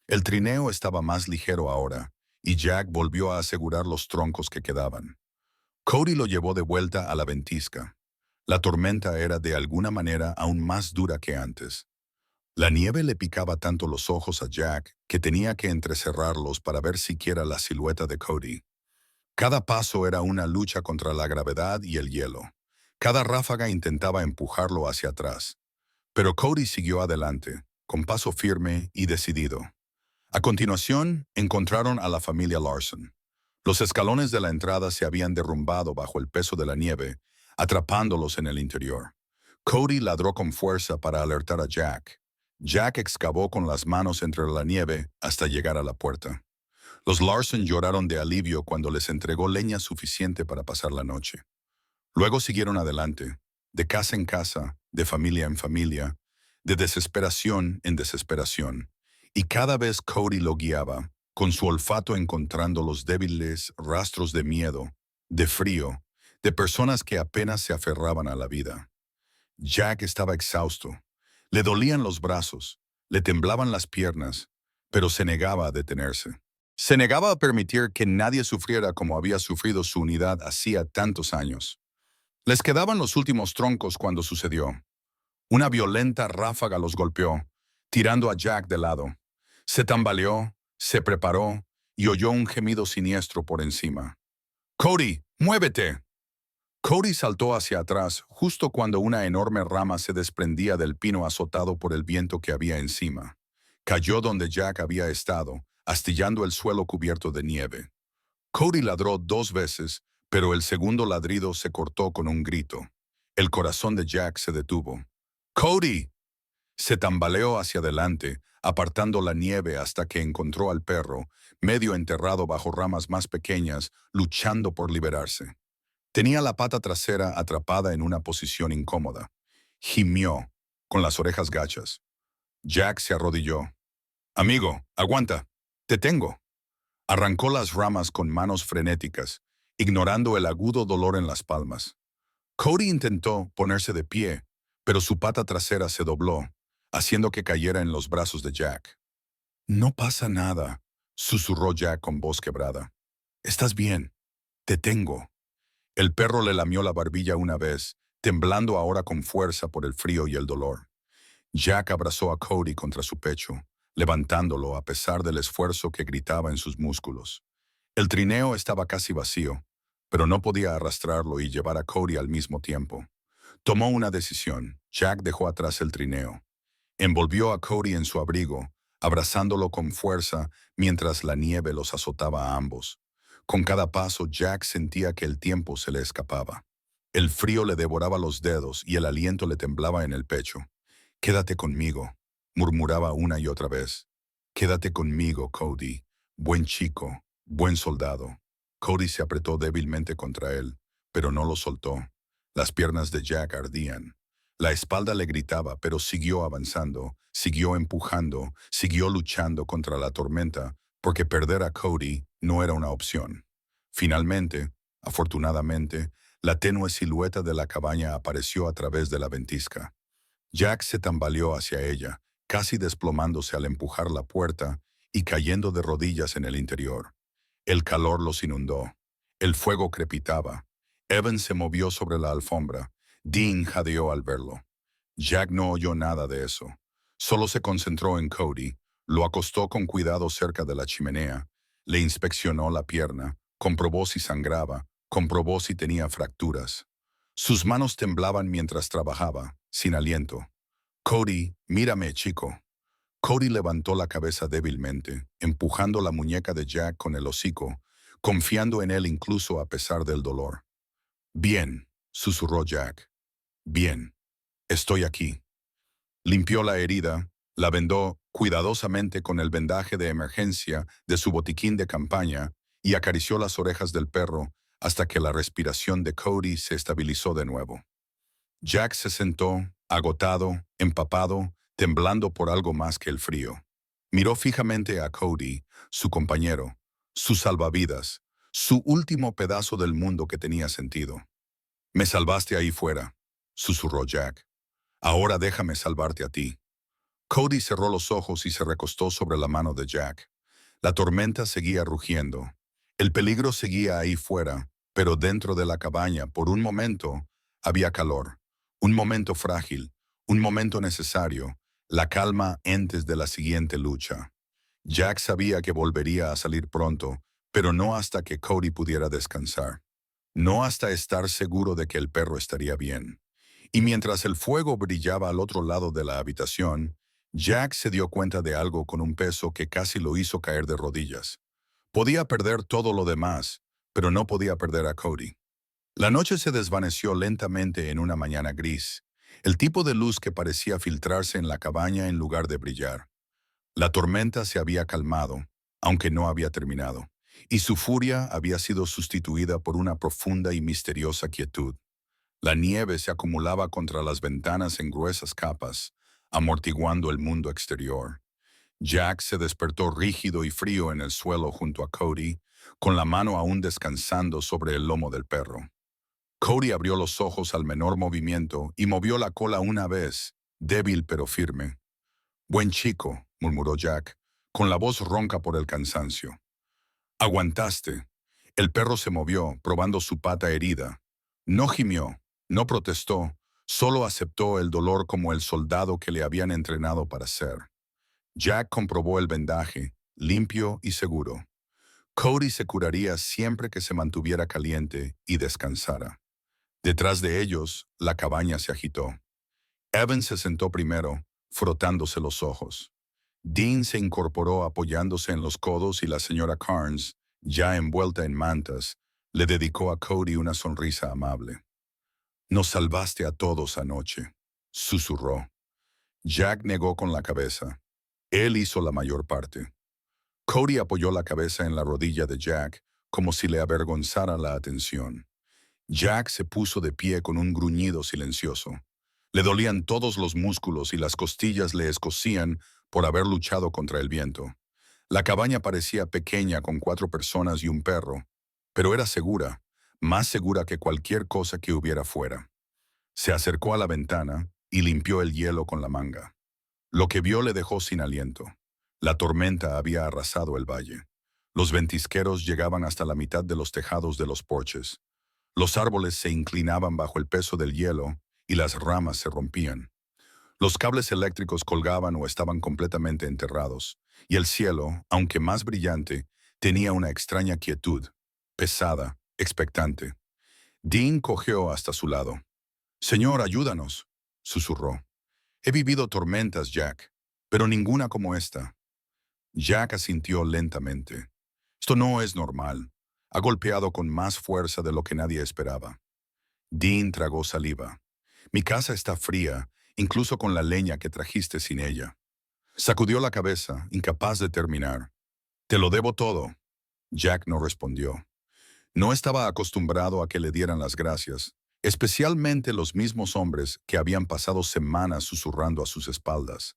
El trineo estaba más ligero ahora, y Jack volvió a asegurar los troncos que quedaban. Cody lo llevó de vuelta a la ventisca. La tormenta era de alguna manera aún más dura que antes. La nieve le picaba tanto los ojos a Jack que tenía que entrecerrarlos para ver siquiera la silueta de Cody. Cada paso era una lucha contra la gravedad y el hielo. Cada ráfaga intentaba empujarlo hacia atrás. Pero Cody siguió adelante, con paso firme y decidido. A continuación, encontraron a la familia Larson. Los escalones de la entrada se habían derrumbado bajo el peso de la nieve, atrapándolos en el interior. Cody ladró con fuerza para alertar a Jack. Jack excavó con las manos entre la nieve hasta llegar a la puerta. Los Larson lloraron de alivio cuando les entregó leña suficiente para pasar la noche. Luego siguieron adelante, de casa en casa, de familia en familia, de desesperación en desesperación. Y cada vez Cody lo guiaba, con su olfato encontrando los débiles rastros de miedo, de frío, de personas que apenas se aferraban a la vida. Jack estaba exhausto. Le dolían los brazos, le temblaban las piernas, pero se negaba a detenerse. Se negaba a permitir que nadie sufriera como había sufrido su unidad hacía tantos años. Les quedaban los últimos troncos cuando sucedió. Una violenta ráfaga los golpeó, tirando a Jack de lado. Se tambaleó, se preparó y oyó un gemido siniestro por encima. «¡Cody, muévete!». Cody saltó hacia atrás justo cuando una enorme rama se desprendía del pino azotado por el viento que había encima. Cayó donde Jack había estado, astillando el suelo cubierto de nieve. Cody ladró 2 veces, pero el segundo ladrido se cortó con un grito. El corazón de Jack se detuvo. «¡Cody!». Se tambaleó hacia adelante, apartando la nieve hasta que encontró al perro, medio enterrado bajo ramas más pequeñas, luchando por liberarse. Tenía la pata trasera atrapada en una posición incómoda. Gimió, con las orejas gachas. Jack se arrodilló. «Amigo, aguanta. Te tengo». Arrancó las ramas con manos frenéticas, ignorando el agudo dolor en las palmas. Cody intentó ponerse de pie, pero su pata trasera se dobló, haciendo que cayera en los brazos de Jack. «No pasa nada», susurró Jack con voz quebrada. «Estás bien. Te tengo». El perro le lamió la barbilla una vez, temblando ahora con fuerza por el frío y el dolor. Jack abrazó a Cody contra su pecho, levantándolo a pesar del esfuerzo que gritaba en sus músculos. El trineo estaba casi vacío, pero no podía arrastrarlo y llevar a Cody al mismo tiempo. Tomó una decisión. Jack dejó atrás el trineo. Envolvió a Cody en su abrigo, abrazándolo con fuerza mientras la nieve los azotaba a ambos. Con cada paso, Jack sentía que el tiempo se le escapaba. El frío le devoraba los dedos y el aliento le temblaba en el pecho. «Quédate conmigo», murmuraba una y otra vez. «Quédate conmigo, Cody. Buen chico, buen soldado». Cody se apretó débilmente contra él, pero no lo soltó. Las piernas de Jack ardían. La espalda le gritaba, pero siguió avanzando, siguió empujando, siguió luchando contra la tormenta, porque perder a Cody no era una opción. Finalmente, afortunadamente, la tenue silueta de la cabaña apareció a través de la ventisca. Jack se tambaleó hacia ella, casi desplomándose al empujar la puerta y cayendo de rodillas en el interior. El calor los inundó. El fuego crepitaba. Evan se movió sobre la alfombra. Dean jadeó al verlo. Jack no oyó nada de eso. Solo se concentró en Cody, lo acostó con cuidado cerca de la chimenea, le inspeccionó la pierna, comprobó si sangraba, comprobó si tenía fracturas. Sus manos temblaban mientras trabajaba, sin aliento. «Cody, mírame, chico». Cody levantó la cabeza débilmente, empujando la muñeca de Jack con el hocico, confiando en él incluso a pesar del dolor. «Bien», susurró Jack. «Bien. Estoy aquí». Limpió la herida, la vendó cuidadosamente con el vendaje de emergencia de su botiquín de campaña y acarició las orejas del perro hasta que la respiración de Cody se estabilizó de nuevo. Jack se sentó, agotado, empapado, temblando por algo más que el frío. Miró fijamente a Cody, su compañero, su salvavidas, su último pedazo del mundo que tenía sentido. «Me salvaste ahí fuera», susurró Jack. «Ahora déjame salvarte a ti». Cody cerró los ojos y se recostó sobre la mano de Jack. La tormenta seguía rugiendo. El peligro seguía ahí fuera, pero dentro de la cabaña, por un momento, había calor. Un momento frágil, un momento necesario, la calma antes de la siguiente lucha. Jack sabía que volvería a salir pronto, pero no hasta que Cody pudiera descansar. No hasta estar seguro de que el perro estaría bien. Y mientras el fuego brillaba al otro lado de la habitación, Jack se dio cuenta de algo con un peso que casi lo hizo caer de rodillas. Podía perder todo lo demás, pero no podía perder a Cody. La noche se desvaneció lentamente en una mañana gris, el tipo de luz que parecía filtrarse en la cabaña en lugar de brillar. La tormenta se había calmado, aunque no había terminado, y su furia había sido sustituida por una profunda y misteriosa quietud. La nieve se acumulaba contra las ventanas en gruesas capas, amortiguando el mundo exterior. Jack se despertó rígido y frío en el suelo junto a Cody, con la mano aún descansando sobre el lomo del perro. Cody abrió los ojos al menor movimiento y movió la cola una vez, débil pero firme. «Buen chico», murmuró Jack, con la voz ronca por el cansancio. «Aguantaste». El perro se movió, probando su pata herida. No gimió, no protestó, solo aceptó el dolor como el soldado que le habían entrenado para ser. Jack comprobó el vendaje, limpio y seguro. Cody se curaría siempre que se mantuviera caliente y descansara. Detrás de ellos, la cabaña se agitó. Evan se sentó primero, frotándose los ojos. Dean se incorporó apoyándose en los codos y la señora Carnes, ya envuelta en mantas, le dedicó a Cody una sonrisa amable. «Nos salvaste a todos anoche», susurró. Jack negó con la cabeza. Él hizo la mayor parte. Cody apoyó la cabeza en la rodilla de Jack, como si le avergonzara la atención. Jack se puso de pie con un gruñido silencioso. Le dolían todos los músculos y las costillas le escocían por haber luchado contra el viento. La cabaña parecía pequeña con 4 personas y un perro, pero era segura, más segura que cualquier cosa que hubiera fuera. Se acercó a la ventana y limpió el hielo con la manga. Lo que vio le dejó sin aliento. La tormenta había arrasado el valle. Los ventisqueros llegaban hasta la mitad de los tejados de los porches. Los árboles se inclinaban bajo el peso del hielo y las ramas se rompían. Los cables eléctricos colgaban o estaban completamente enterrados, y el cielo, aunque más brillante, tenía una extraña quietud, pesada, expectante. Dean cojeó hasta su lado. «Señor, ayúdanos», susurró. «He vivido tormentas, Jack, pero ninguna como esta». Jack asintió lentamente. «Esto no es normal. Ha golpeado con más fuerza de lo que nadie esperaba». Dean tragó saliva. «Mi casa está fría, incluso con la leña que trajiste sin ella». Sacudió la cabeza, incapaz de terminar. «Te lo debo todo». Jack no respondió. No estaba acostumbrado a que le dieran las gracias, especialmente los mismos hombres que habían pasado semanas susurrando a sus espaldas.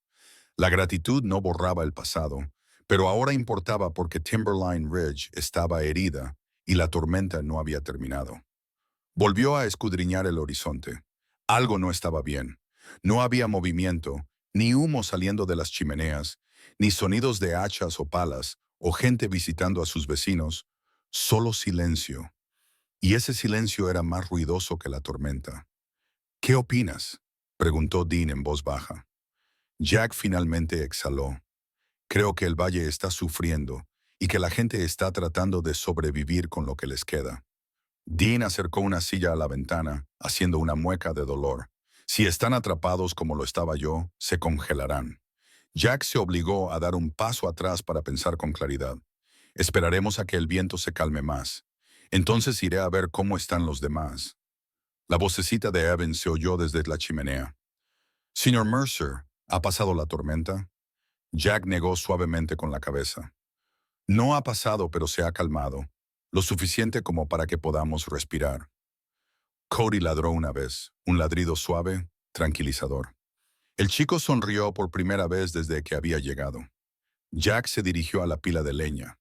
La gratitud no borraba el pasado, pero ahora importaba porque Timberline Ridge estaba herida y la tormenta no había terminado. Volvió a escudriñar el horizonte. Algo no estaba bien. No había movimiento, ni humo saliendo de las chimeneas, ni sonidos de hachas o palas, o gente visitando a sus vecinos. Solo silencio. Y ese silencio era más ruidoso que la tormenta. «¿Qué opinas?», preguntó Dean en voz baja. Jack finalmente exhaló. «Creo que el valle está sufriendo y que la gente está tratando de sobrevivir con lo que les queda». Dean acercó una silla a la ventana, haciendo una mueca de dolor. «Si están atrapados como lo estaba yo, se congelarán». Jack se obligó a dar un paso atrás para pensar con claridad. «Esperaremos a que el viento se calme más. Entonces iré a ver cómo están los demás». La vocecita de Evan se oyó desde la chimenea. «Señor Mercer, ¿ha pasado la tormenta?». Jack negó suavemente con la cabeza. «No ha pasado, pero se ha calmado, lo suficiente como para que podamos respirar». Cody ladró una vez, un ladrido suave, tranquilizador. El chico sonrió por primera vez desde que había llegado. Jack se dirigió a la pila de leña.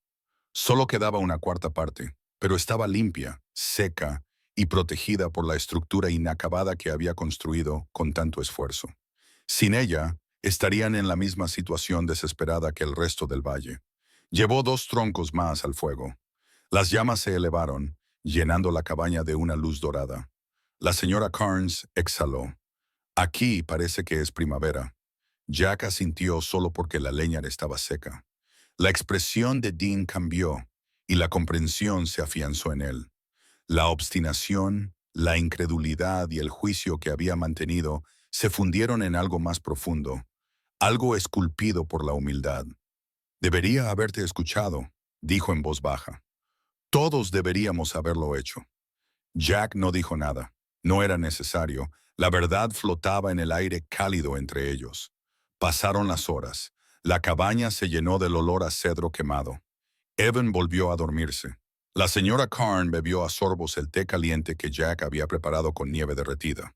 Solo quedaba una cuarta parte, pero estaba limpia, seca y protegida por la estructura inacabada que había construido con tanto esfuerzo. Sin ella, estarían en la misma situación desesperada que el resto del valle. Llevó 2 troncos más al fuego. Las llamas se elevaron, llenando la cabaña de una luz dorada. La señora Carnes exhaló. «Aquí parece que es primavera». Jack asintió solo porque la leña estaba seca. La expresión de Dean cambió y la comprensión se afianzó en él. La obstinación, la incredulidad y el juicio que había mantenido se fundieron en algo más profundo, algo esculpido por la humildad. «Debería haberte escuchado», dijo en voz baja. «Todos deberíamos haberlo hecho». Jack no dijo nada. No era necesario. La verdad flotaba en el aire cálido entre ellos. Pasaron las horas. La cabaña se llenó del olor a cedro quemado. Evan volvió a dormirse. La señora Karn bebió a sorbos el té caliente que Jack había preparado con nieve derretida.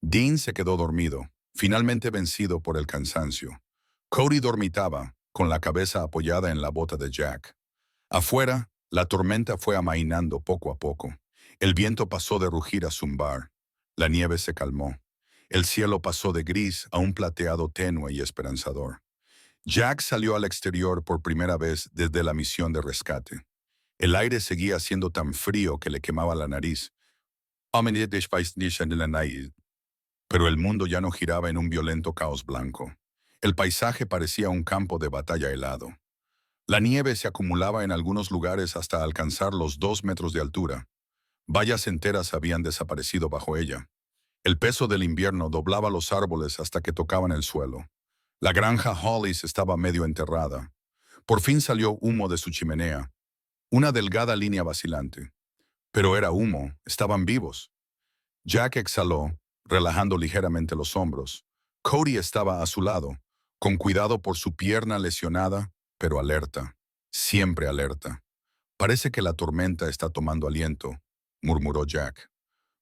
Dean se quedó dormido, finalmente vencido por el cansancio. Cody dormitaba, con la cabeza apoyada en la bota de Jack. Afuera, la tormenta fue amainando poco a poco. El viento pasó de rugir a zumbar. La nieve se calmó. El cielo pasó de gris a un plateado tenue y esperanzador. Jack salió al exterior por primera vez desde la misión de rescate. El aire seguía siendo tan frío que le quemaba la nariz. Pero el mundo ya no giraba en un violento caos blanco. El paisaje parecía un campo de batalla helado. La nieve se acumulaba en algunos lugares hasta alcanzar los 2 metros de altura. Vallas enteras habían desaparecido bajo ella. El peso del invierno doblaba los árboles hasta que tocaban el suelo. La granja Hollis estaba medio enterrada. Por fin salió humo de su chimenea, una delgada línea vacilante. Pero era humo, estaban vivos. Jack exhaló, relajando ligeramente los hombros. Cody estaba a su lado, con cuidado por su pierna lesionada, pero alerta, siempre alerta. Parece que la tormenta está tomando aliento, murmuró Jack.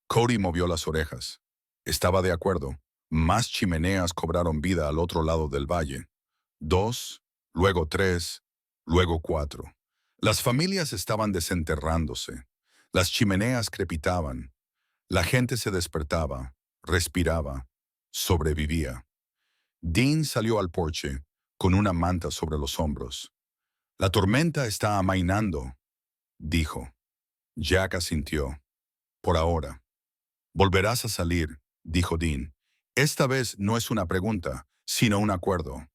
Cody movió las orejas. Estaba de acuerdo. Más chimeneas cobraron vida al otro lado del valle. 2, luego 3, luego 4. Las familias estaban desenterrándose. Las chimeneas crepitaban. La gente se despertaba, respiraba, sobrevivía. Dean salió al porche, con una manta sobre los hombros. La tormenta está amainando, dijo. Jack asintió. Por ahora. Volverás a salir, dijo Dean. Esta vez no es una pregunta, sino un acuerdo.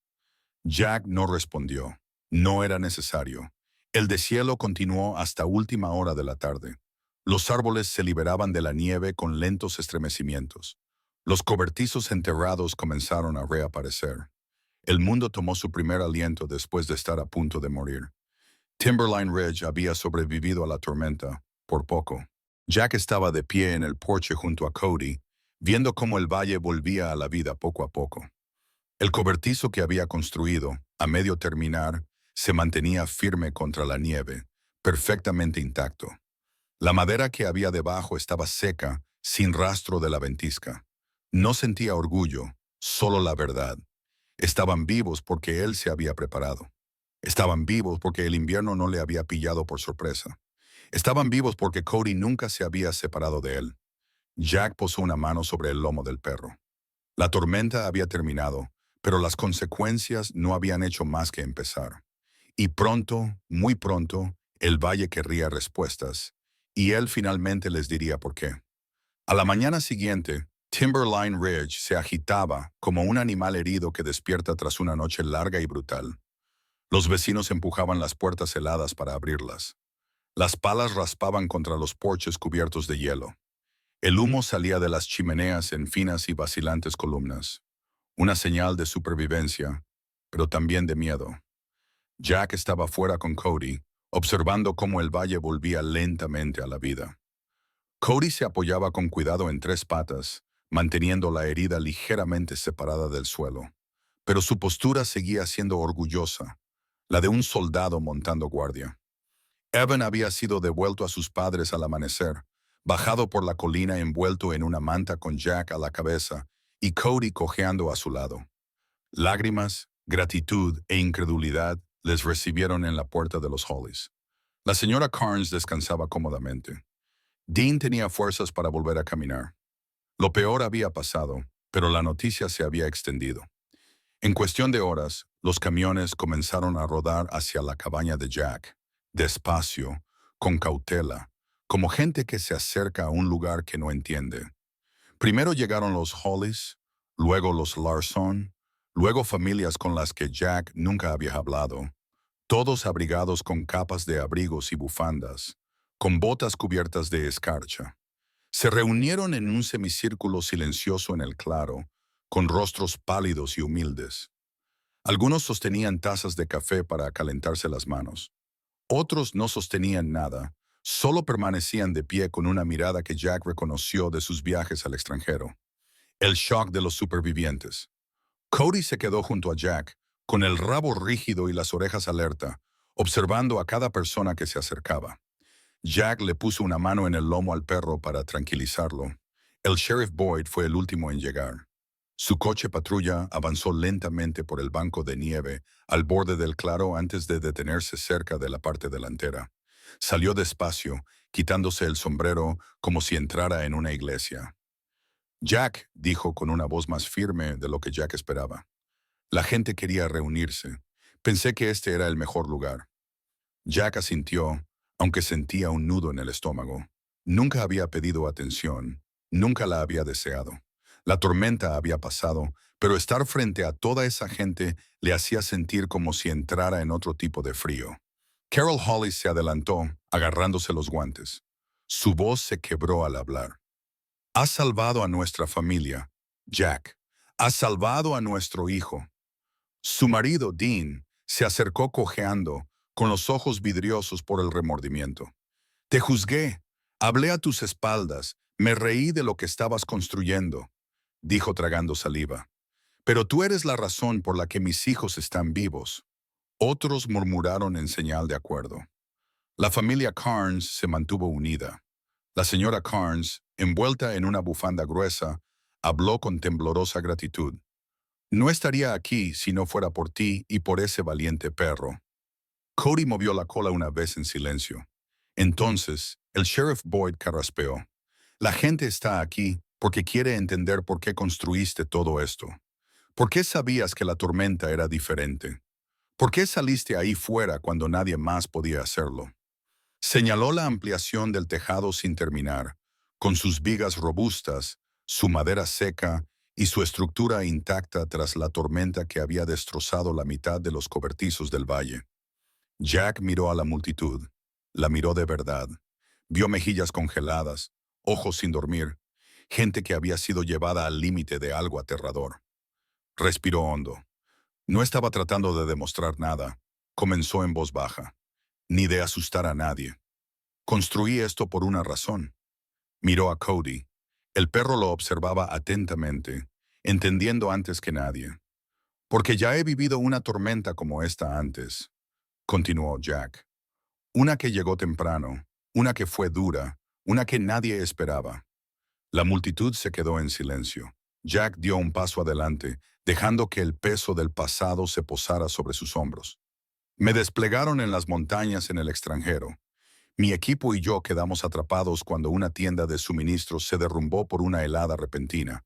Jack no respondió. No era necesario. El deshielo continuó hasta última hora de la tarde. Los árboles se liberaban de la nieve con lentos estremecimientos. Los cobertizos enterrados comenzaron a reaparecer. El mundo tomó su primer aliento después de estar a punto de morir. Timberline Ridge había sobrevivido a la tormenta, por poco. Jack estaba de pie en el porche junto a Cody, viendo cómo el valle volvía a la vida poco a poco. El cobertizo que había construido, a medio terminar, se mantenía firme contra la nieve, perfectamente intacto. La madera que había debajo estaba seca, sin rastro de la ventisca. No sentía orgullo, solo la verdad. Estaban vivos porque él se había preparado. Estaban vivos porque el invierno no le había pillado por sorpresa. Estaban vivos porque Cody nunca se había separado de él. Jack posó una mano sobre el lomo del perro. La tormenta había terminado, pero las consecuencias no habían hecho más que empezar. Y pronto, muy pronto, el valle querría respuestas, y él finalmente les diría por qué. A la mañana siguiente, Timberline Ridge se agitaba como un animal herido que despierta tras una noche larga y brutal. Los vecinos empujaban las puertas heladas para abrirlas. Las palas raspaban contra los porches cubiertos de hielo. El humo salía de las chimeneas en finas y vacilantes columnas. Una señal de supervivencia, pero también de miedo. Jack estaba fuera con Cody, observando cómo el valle volvía lentamente a la vida. Cody se apoyaba con cuidado en 3 patas, manteniendo la herida ligeramente separada del suelo. Pero su postura seguía siendo orgullosa, la de un soldado montando guardia. Evan había sido devuelto a sus padres al amanecer, bajado por la colina envuelto en una manta con Jack a la cabeza y Cody cojeando a su lado. Lágrimas, gratitud e incredulidad les recibieron en la puerta de los Hollis. La señora Carnes descansaba cómodamente. Dean tenía fuerzas para volver a caminar. Lo peor había pasado, pero la noticia se había extendido. En cuestión de horas, los camiones comenzaron a rodar hacia la cabaña de Jack, despacio, con cautela, como gente que se acerca a un lugar que no entiende. Primero llegaron los Hollis, luego los Larson, luego familias con las que Jack nunca había hablado, todos abrigados con capas de abrigos y bufandas, con botas cubiertas de escarcha. Se reunieron en un semicírculo silencioso en el claro, con rostros pálidos y humildes. Algunos sostenían tazas de café para calentarse las manos. Otros no sostenían nada, solo permanecían de pie con una mirada que Jack reconoció de sus viajes al extranjero. El shock de los supervivientes. Cody se quedó junto a Jack, con el rabo rígido y las orejas alerta, observando a cada persona que se acercaba. Jack le puso una mano en el lomo al perro para tranquilizarlo. El sheriff Boyd fue el último en llegar. Su coche patrulla avanzó lentamente por el banco de nieve al borde del claro antes de detenerse cerca de la parte delantera. Salió despacio, quitándose el sombrero como si entrara en una iglesia. Jack, dijo con una voz más firme de lo que Jack esperaba. La gente quería reunirse. Pensé que este era el mejor lugar. Jack asintió, aunque sentía un nudo en el estómago. Nunca había pedido atención, nunca la había deseado. La tormenta había pasado, pero estar frente a toda esa gente le hacía sentir como si entrara en otro tipo de frío. Carol Hollis se adelantó, agarrándose los guantes. Su voz se quebró al hablar. Has salvado a nuestra familia, Jack. Has salvado a nuestro hijo. Su marido, Dean, se acercó cojeando, con los ojos vidriosos por el remordimiento. Te juzgué, hablé a tus espaldas, me reí de lo que estabas construyendo, dijo tragando saliva. Pero tú eres la razón por la que mis hijos están vivos. Otros murmuraron en señal de acuerdo. La familia Carnes se mantuvo unida. La señora Carnes, envuelta en una bufanda gruesa, habló con temblorosa gratitud. No estaría aquí si no fuera por ti y por ese valiente perro. Cody movió la cola una vez en silencio. Entonces, el sheriff Boyd carraspeó. La gente está aquí porque quiere entender por qué construiste todo esto. ¿Por qué sabías que la tormenta era diferente? ¿Por qué saliste ahí fuera cuando nadie más podía hacerlo? Señaló la ampliación del tejado sin terminar, con sus vigas robustas, su madera seca y su estructura intacta tras la tormenta que había destrozado la mitad de los cobertizos del valle. Jack miró a la multitud. La miró de verdad. Vio mejillas congeladas, ojos sin dormir, gente que había sido llevada al límite de algo aterrador. Respiró hondo. No estaba tratando de demostrar nada. Comenzó en voz baja. Ni de asustar a nadie. Construí esto por una razón. Miró a Cody. El perro lo observaba atentamente, entendiendo antes que nadie. Porque ya he vivido una tormenta como esta antes, continuó Jack. Una que llegó temprano, una que fue dura, una que nadie esperaba. La multitud se quedó en silencio. Jack dio un paso adelante, dejando que el peso del pasado se posara sobre sus hombros. Me desplegaron en las montañas en el extranjero. Mi equipo y yo quedamos atrapados cuando una tienda de suministros se derrumbó por una helada repentina.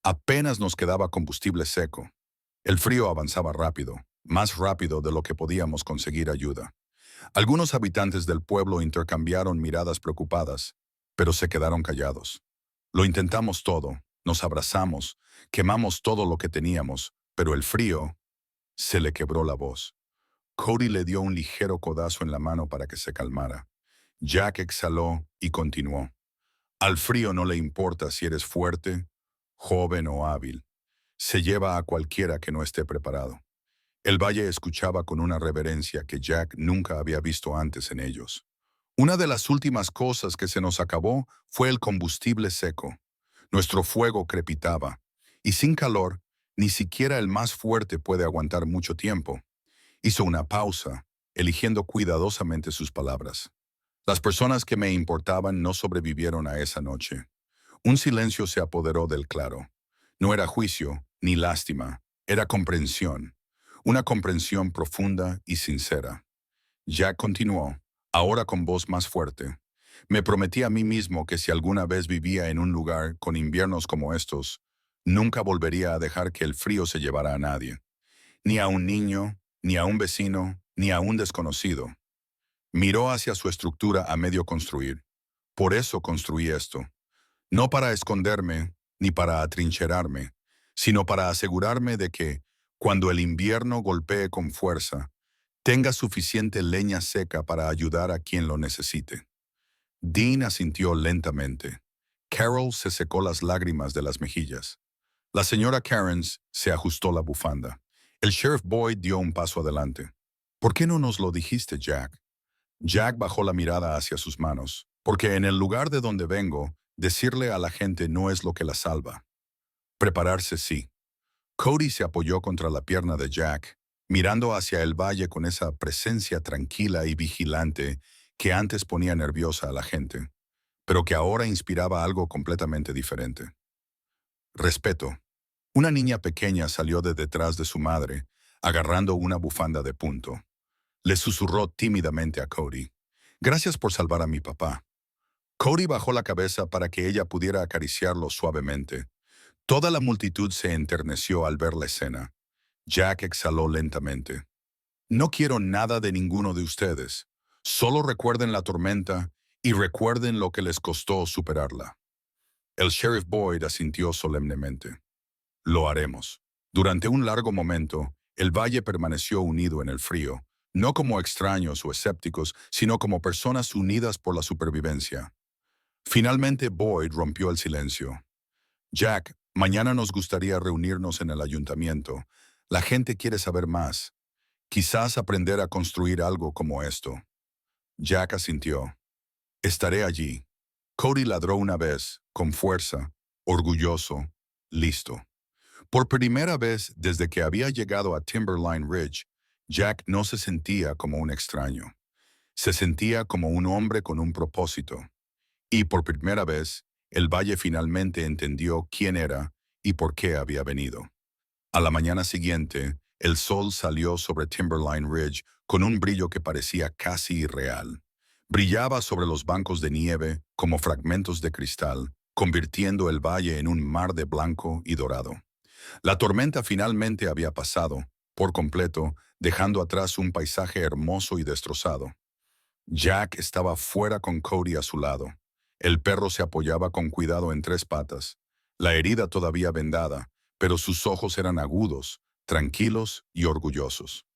Apenas nos quedaba combustible seco. El frío avanzaba rápido, más rápido de lo que podíamos conseguir ayuda. Algunos habitantes del pueblo intercambiaron miradas preocupadas, pero se quedaron callados. Lo intentamos todo, nos abrazamos, quemamos todo lo que teníamos, pero el frío se le quebró la voz. Cody le dio un ligero codazo en la mano para que se calmara. Jack exhaló y continuó. Al frío no le importa si eres fuerte, joven o hábil. Se lleva a cualquiera que no esté preparado. El valle escuchaba con una reverencia que Jack nunca había visto antes en ellos. Una de las últimas cosas que se nos acabó fue el combustible seco. Nuestro fuego crepitaba, y sin calor, ni siquiera el más fuerte puede aguantar mucho tiempo. Hizo una pausa, eligiendo cuidadosamente sus palabras. Las personas que me importaban no sobrevivieron a esa noche. Un silencio se apoderó del claro. No era juicio, ni lástima, era comprensión. Una comprensión profunda y sincera. Jack continuó, ahora con voz más fuerte. Me prometí a mí mismo que si alguna vez vivía en un lugar con inviernos como estos, nunca volvería a dejar que el frío se llevara a nadie. Ni a un niño, ni a un vecino, ni a un desconocido. Miró hacia su estructura a medio construir. Por eso construí esto. No para esconderme, ni para atrincherarme, sino para asegurarme de que, cuando el invierno golpee con fuerza, tenga suficiente leña seca para ayudar a quien lo necesite. Dean asintió lentamente. Carol se secó las lágrimas de las mejillas. La señora Cairns se ajustó la bufanda. El sheriff Boyd dio un paso adelante. ¿Por qué no nos lo dijiste, Jack? Jack bajó la mirada hacia sus manos, porque en el lugar de donde vengo, decirle a la gente no es lo que la salva. Prepararse sí. Cody se apoyó contra la pierna de Jack, mirando hacia el valle con esa presencia tranquila y vigilante que antes ponía nerviosa a la gente, pero que ahora inspiraba algo completamente diferente. Respeto. Una niña pequeña salió de detrás de su madre, agarrando una bufanda de punto. Le susurró tímidamente a Cody: «Gracias por salvar a mi papá». Cody bajó la cabeza para que ella pudiera acariciarlo suavemente. Toda la multitud se enterneció al ver la escena. Jack exhaló lentamente. «No quiero nada de ninguno de ustedes. Solo recuerden la tormenta y recuerden lo que les costó superarla». El sheriff Boyd asintió solemnemente. «Lo haremos». Durante un largo momento, el valle permaneció unido en el frío, no como extraños o escépticos, sino como personas unidas por la supervivencia. Finalmente Boyd rompió el silencio. «Jack, mañana nos gustaría reunirnos en el ayuntamiento. La gente quiere saber más. Quizás aprender a construir algo como esto». Jack asintió. «Estaré allí». Cody ladró una vez, con fuerza, orgulloso, listo. Por primera vez desde que había llegado a Timberline Ridge, Jack no se sentía como un extraño. Se sentía como un hombre con un propósito. Y por primera vez, el valle finalmente entendió quién era y por qué había venido. A la mañana siguiente, el sol salió sobre Timberline Ridge con un brillo que parecía casi irreal. Brillaba sobre los bancos de nieve como fragmentos de cristal, convirtiendo el valle en un mar de blanco y dorado. La tormenta finalmente había pasado, por completo, dejando atrás un paisaje hermoso y destrozado. Jack estaba fuera con Cody a su lado. El perro se apoyaba con cuidado en tres patas, la herida todavía vendada, pero sus ojos eran agudos, tranquilos y orgullosos.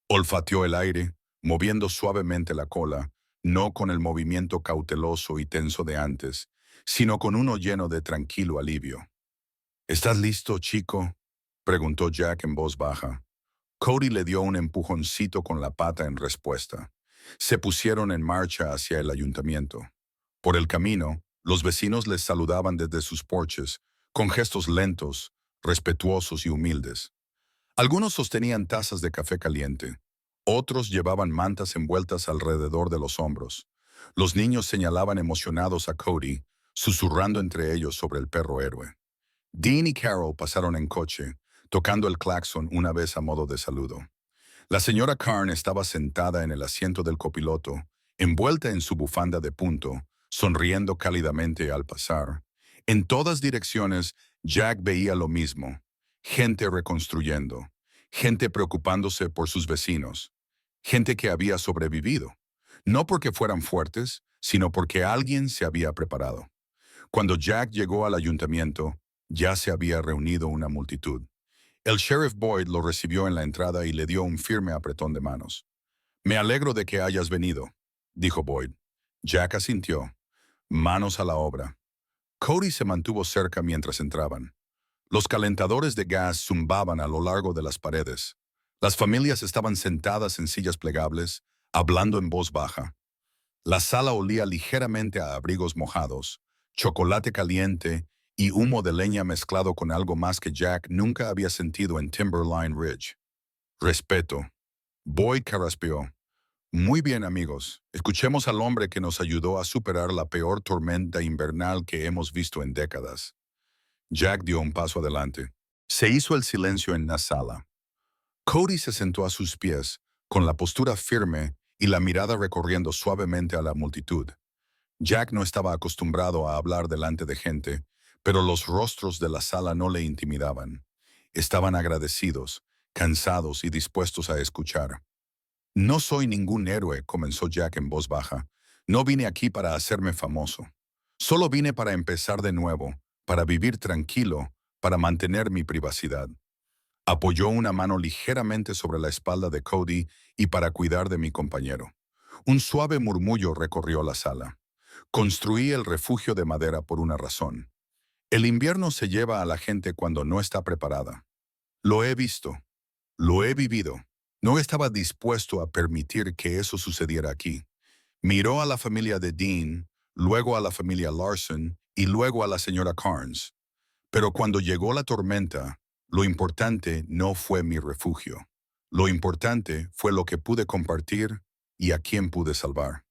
Olfateó el aire, moviendo suavemente la cola, no con el movimiento cauteloso y tenso de antes, sino con uno lleno de tranquilo alivio. «¿Estás listo, chico?», preguntó Jack en voz baja. Cody le dio un empujoncito con la pata en respuesta. Se pusieron en marcha hacia el ayuntamiento. Por el camino, los vecinos les saludaban desde sus porches, con gestos lentos, respetuosos y humildes. Algunos sostenían tazas de café caliente. Otros llevaban mantas envueltas alrededor de los hombros. Los niños señalaban emocionados a Cody, susurrando entre ellos sobre el perro héroe. Dean y Carol pasaron en coche, tocando el claxon una vez a modo de saludo. La señora Karn estaba sentada en el asiento del copiloto, envuelta en su bufanda de punto, sonriendo cálidamente al pasar. En todas direcciones, Jack veía lo mismo: gente reconstruyendo, gente preocupándose por sus vecinos, gente que había sobrevivido, no porque fueran fuertes, sino porque alguien se había preparado. Cuando Jack llegó al ayuntamiento, ya se había reunido una multitud. El sheriff Boyd lo recibió en la entrada y le dio un firme apretón de manos. «Me alegro de que hayas venido», dijo Boyd. Jack asintió. Manos a la obra. Cody se mantuvo cerca mientras entraban. Los calentadores de gas zumbaban a lo largo de las paredes. Las familias estaban sentadas en sillas plegables, hablando en voz baja. La sala olía ligeramente a abrigos mojados, chocolate caliente y humo de leña mezclado con algo más que Jack nunca había sentido en Timberline Ridge. Respeto. Boyd carraspeó. «Muy bien, amigos. Escuchemos al hombre que nos ayudó a superar la peor tormenta invernal que hemos visto en décadas». Jack dio un paso adelante. Se hizo el silencio en la sala. Cody se sentó a sus pies, con la postura firme y la mirada recorriendo suavemente a la multitud. Jack no estaba acostumbrado a hablar delante de gente, pero los rostros de la sala no le intimidaban. Estaban agradecidos, cansados y dispuestos a escuchar. «No soy ningún héroe», comenzó Jack en voz baja. «No vine aquí para hacerme famoso. Solo vine para empezar de nuevo, para vivir tranquilo, para mantener mi privacidad». Apoyó una mano ligeramente sobre la espalda de Cody y para cuidar de mi compañero. Un suave murmullo recorrió la sala. «Construí el refugio de madera por una razón. El invierno se lleva a la gente cuando no está preparada. Lo he visto. Lo he vivido. No estaba dispuesto a permitir que eso sucediera aquí». Miró a la familia de Dean, luego a la familia Larson y luego a la señora Carnes. «Pero cuando llegó la tormenta, lo importante no fue mi refugio. Lo importante fue lo que pude compartir y a quién pude salvar.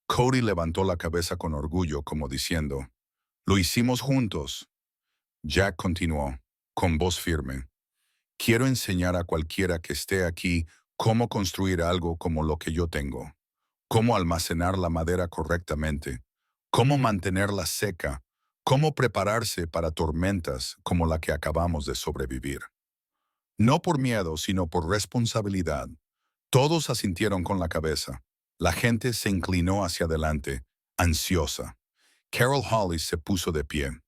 Cody levantó la cabeza con orgullo, como diciendo, «Lo hicimos juntos». Jack continuó, con voz firme, «Quiero enseñar a cualquiera que esté aquí cómo construir algo como lo que yo tengo, cómo almacenar la madera correctamente, cómo mantenerla seca, cómo prepararse para tormentas como la que acabamos de sobrevivir». No por miedo, sino por responsabilidad. Todos asintieron con la cabeza. La gente se inclinó hacia adelante, ansiosa. Carol Hollis se puso de pie.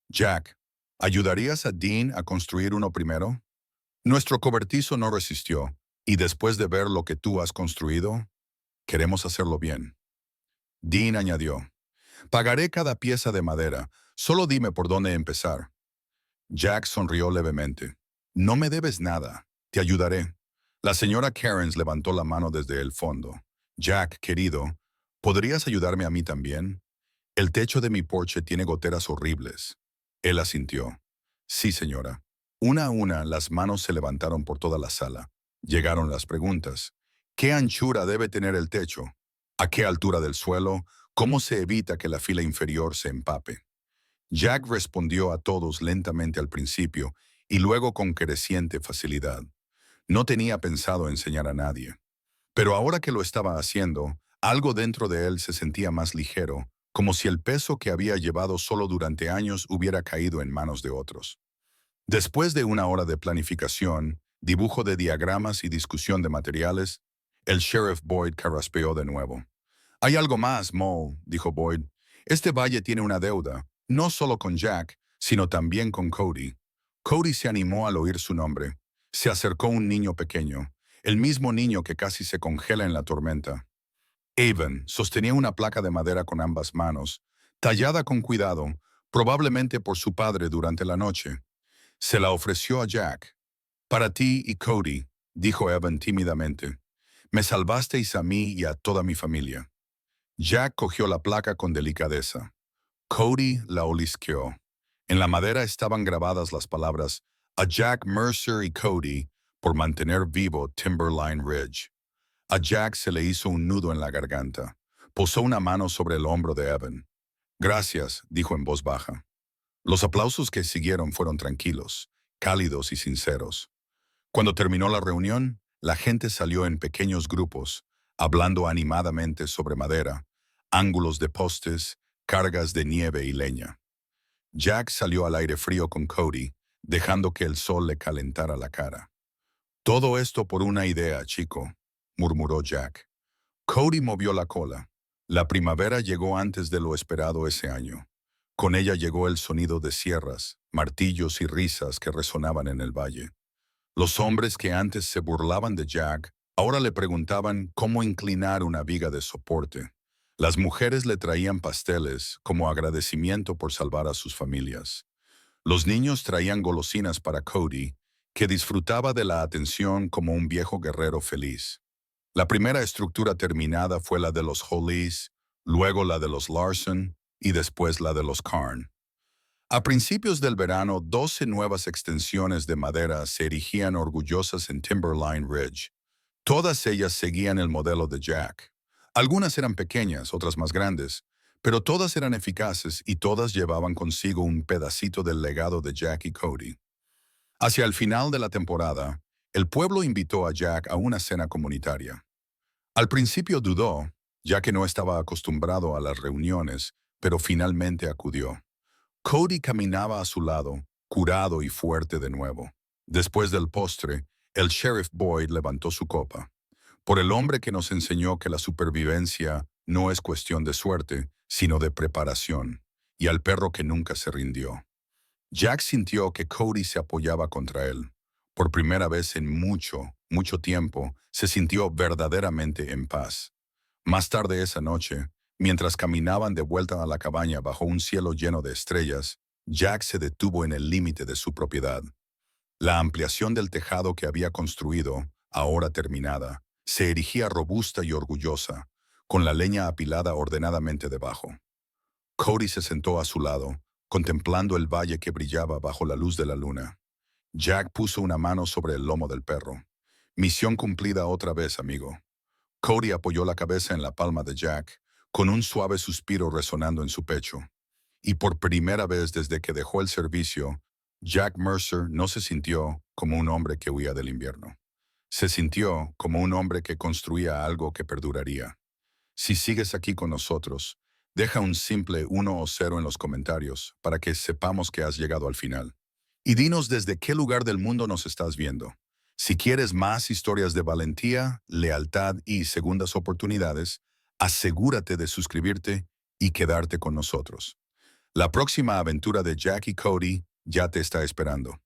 «Jack, ¿ayudarías a Dean a construir uno primero? Nuestro cobertizo no resistió, y después de ver lo que tú has construido, queremos hacerlo bien». Dean añadió, «Pagaré cada pieza de madera, solo dime por dónde empezar». Jack sonrió levemente. «No me debes nada, te ayudaré». La señora Cairns levantó la mano desde el fondo. «Jack, querido, ¿podrías ayudarme a mí también? El techo de mi porche tiene goteras horribles». Él asintió. «Sí, señora». Una a una, las manos se levantaron por toda la sala. Llegaron las preguntas. ¿Qué anchura debe tener el techo? ¿A qué altura del suelo? ¿Cómo se evita que la fila inferior se empape? Jack respondió a todos lentamente al principio y luego con creciente facilidad. No tenía pensado enseñar a nadie. Pero ahora que lo estaba haciendo, algo dentro de él se sentía más ligero, como si el peso que había llevado solo durante años hubiera caído en manos de otros. Después de una hora de planificación, dibujo de diagramas y discusión de materiales, el sheriff Boyd carraspeó de nuevo. «Hay algo más, Moe», dijo Boyd. «Este valle tiene una deuda, no solo con Jack, sino también con Cody». Cody se animó al oír su nombre. Se acercó un niño pequeño, el mismo niño que casi se congela en la tormenta. Avon sostenía una placa de madera con ambas manos, tallada con cuidado, probablemente por su padre durante la noche. Se la ofreció a Jack. «Para ti y Cody», dijo Evan tímidamente. «Me salvasteis a mí y a toda mi familia». Jack cogió la placa con delicadeza. Cody la olisqueó. En la madera estaban grabadas las palabras «A Jack Mercer y Cody por mantener vivo Timberline Ridge». A Jack se le hizo un nudo en la garganta. Posó una mano sobre el hombro de Evan. «Gracias», dijo en voz baja. Los aplausos que siguieron fueron tranquilos, cálidos y sinceros. Cuando terminó la reunión, la gente salió en pequeños grupos, hablando animadamente sobre madera, ángulos de postes, cargas de nieve y leña. Jack salió al aire frío con Cody, dejando que el sol le calentara la cara. «Todo esto por una idea, chico», murmuró Jack. Cody movió la cola. La primavera llegó antes de lo esperado ese año. Con ella llegó el sonido de sierras, martillos y risas que resonaban en el valle. Los hombres que antes se burlaban de Jack, ahora le preguntaban cómo inclinar una viga de soporte. Las mujeres le traían pasteles como agradecimiento por salvar a sus familias. Los niños traían golosinas para Cody, que disfrutaba de la atención como un viejo guerrero feliz. La primera estructura terminada fue la de los Hollis, luego la de los Larson y después la de los Karn. A principios del verano, 12 nuevas extensiones de madera se erigían orgullosas en Timberline Ridge. Todas ellas seguían el modelo de Jack. Algunas eran pequeñas, otras más grandes, pero todas eran eficaces y todas llevaban consigo un pedacito del legado de Jack y Cody. Hacia el final de la temporada, el pueblo invitó a Jack a una cena comunitaria. Al principio dudó, ya que no estaba acostumbrado a las reuniones, pero finalmente acudió. Cody caminaba a su lado, curado y fuerte de nuevo. Después del postre, el sheriff Boyd levantó su copa. «Por el hombre que nos enseñó que la supervivencia no es cuestión de suerte, sino de preparación, y al perro que nunca se rindió». Jack sintió que Cody se apoyaba contra él. Por primera vez en mucho tiempo, se sintió verdaderamente en paz. Más tarde esa noche, mientras caminaban de vuelta a la cabaña bajo un cielo lleno de estrellas, Jack se detuvo en el límite de su propiedad. La ampliación del tejado que había construido, ahora terminada, se erigía robusta y orgullosa, con la leña apilada ordenadamente debajo. Cody se sentó a su lado, contemplando el valle que brillaba bajo la luz de la luna. Jack puso una mano sobre el lomo del perro. Misión cumplida otra vez, amigo. Cody apoyó la cabeza en la palma de Jack, con un suave suspiro resonando en su pecho. Y por primera vez desde que dejó el servicio, Jack Mercer no se sintió como un hombre que huía del invierno. Se sintió como un hombre que construía algo que perduraría. Si sigues aquí con nosotros, deja un simple 1 o 0 en los comentarios para que sepamos que has llegado al final. Y dinos desde qué lugar del mundo nos estás viendo. Si quieres más historias de valentía, lealtad y segundas oportunidades, asegúrate de suscribirte y quedarte con nosotros. La próxima aventura de Jack y Cody ya te está esperando.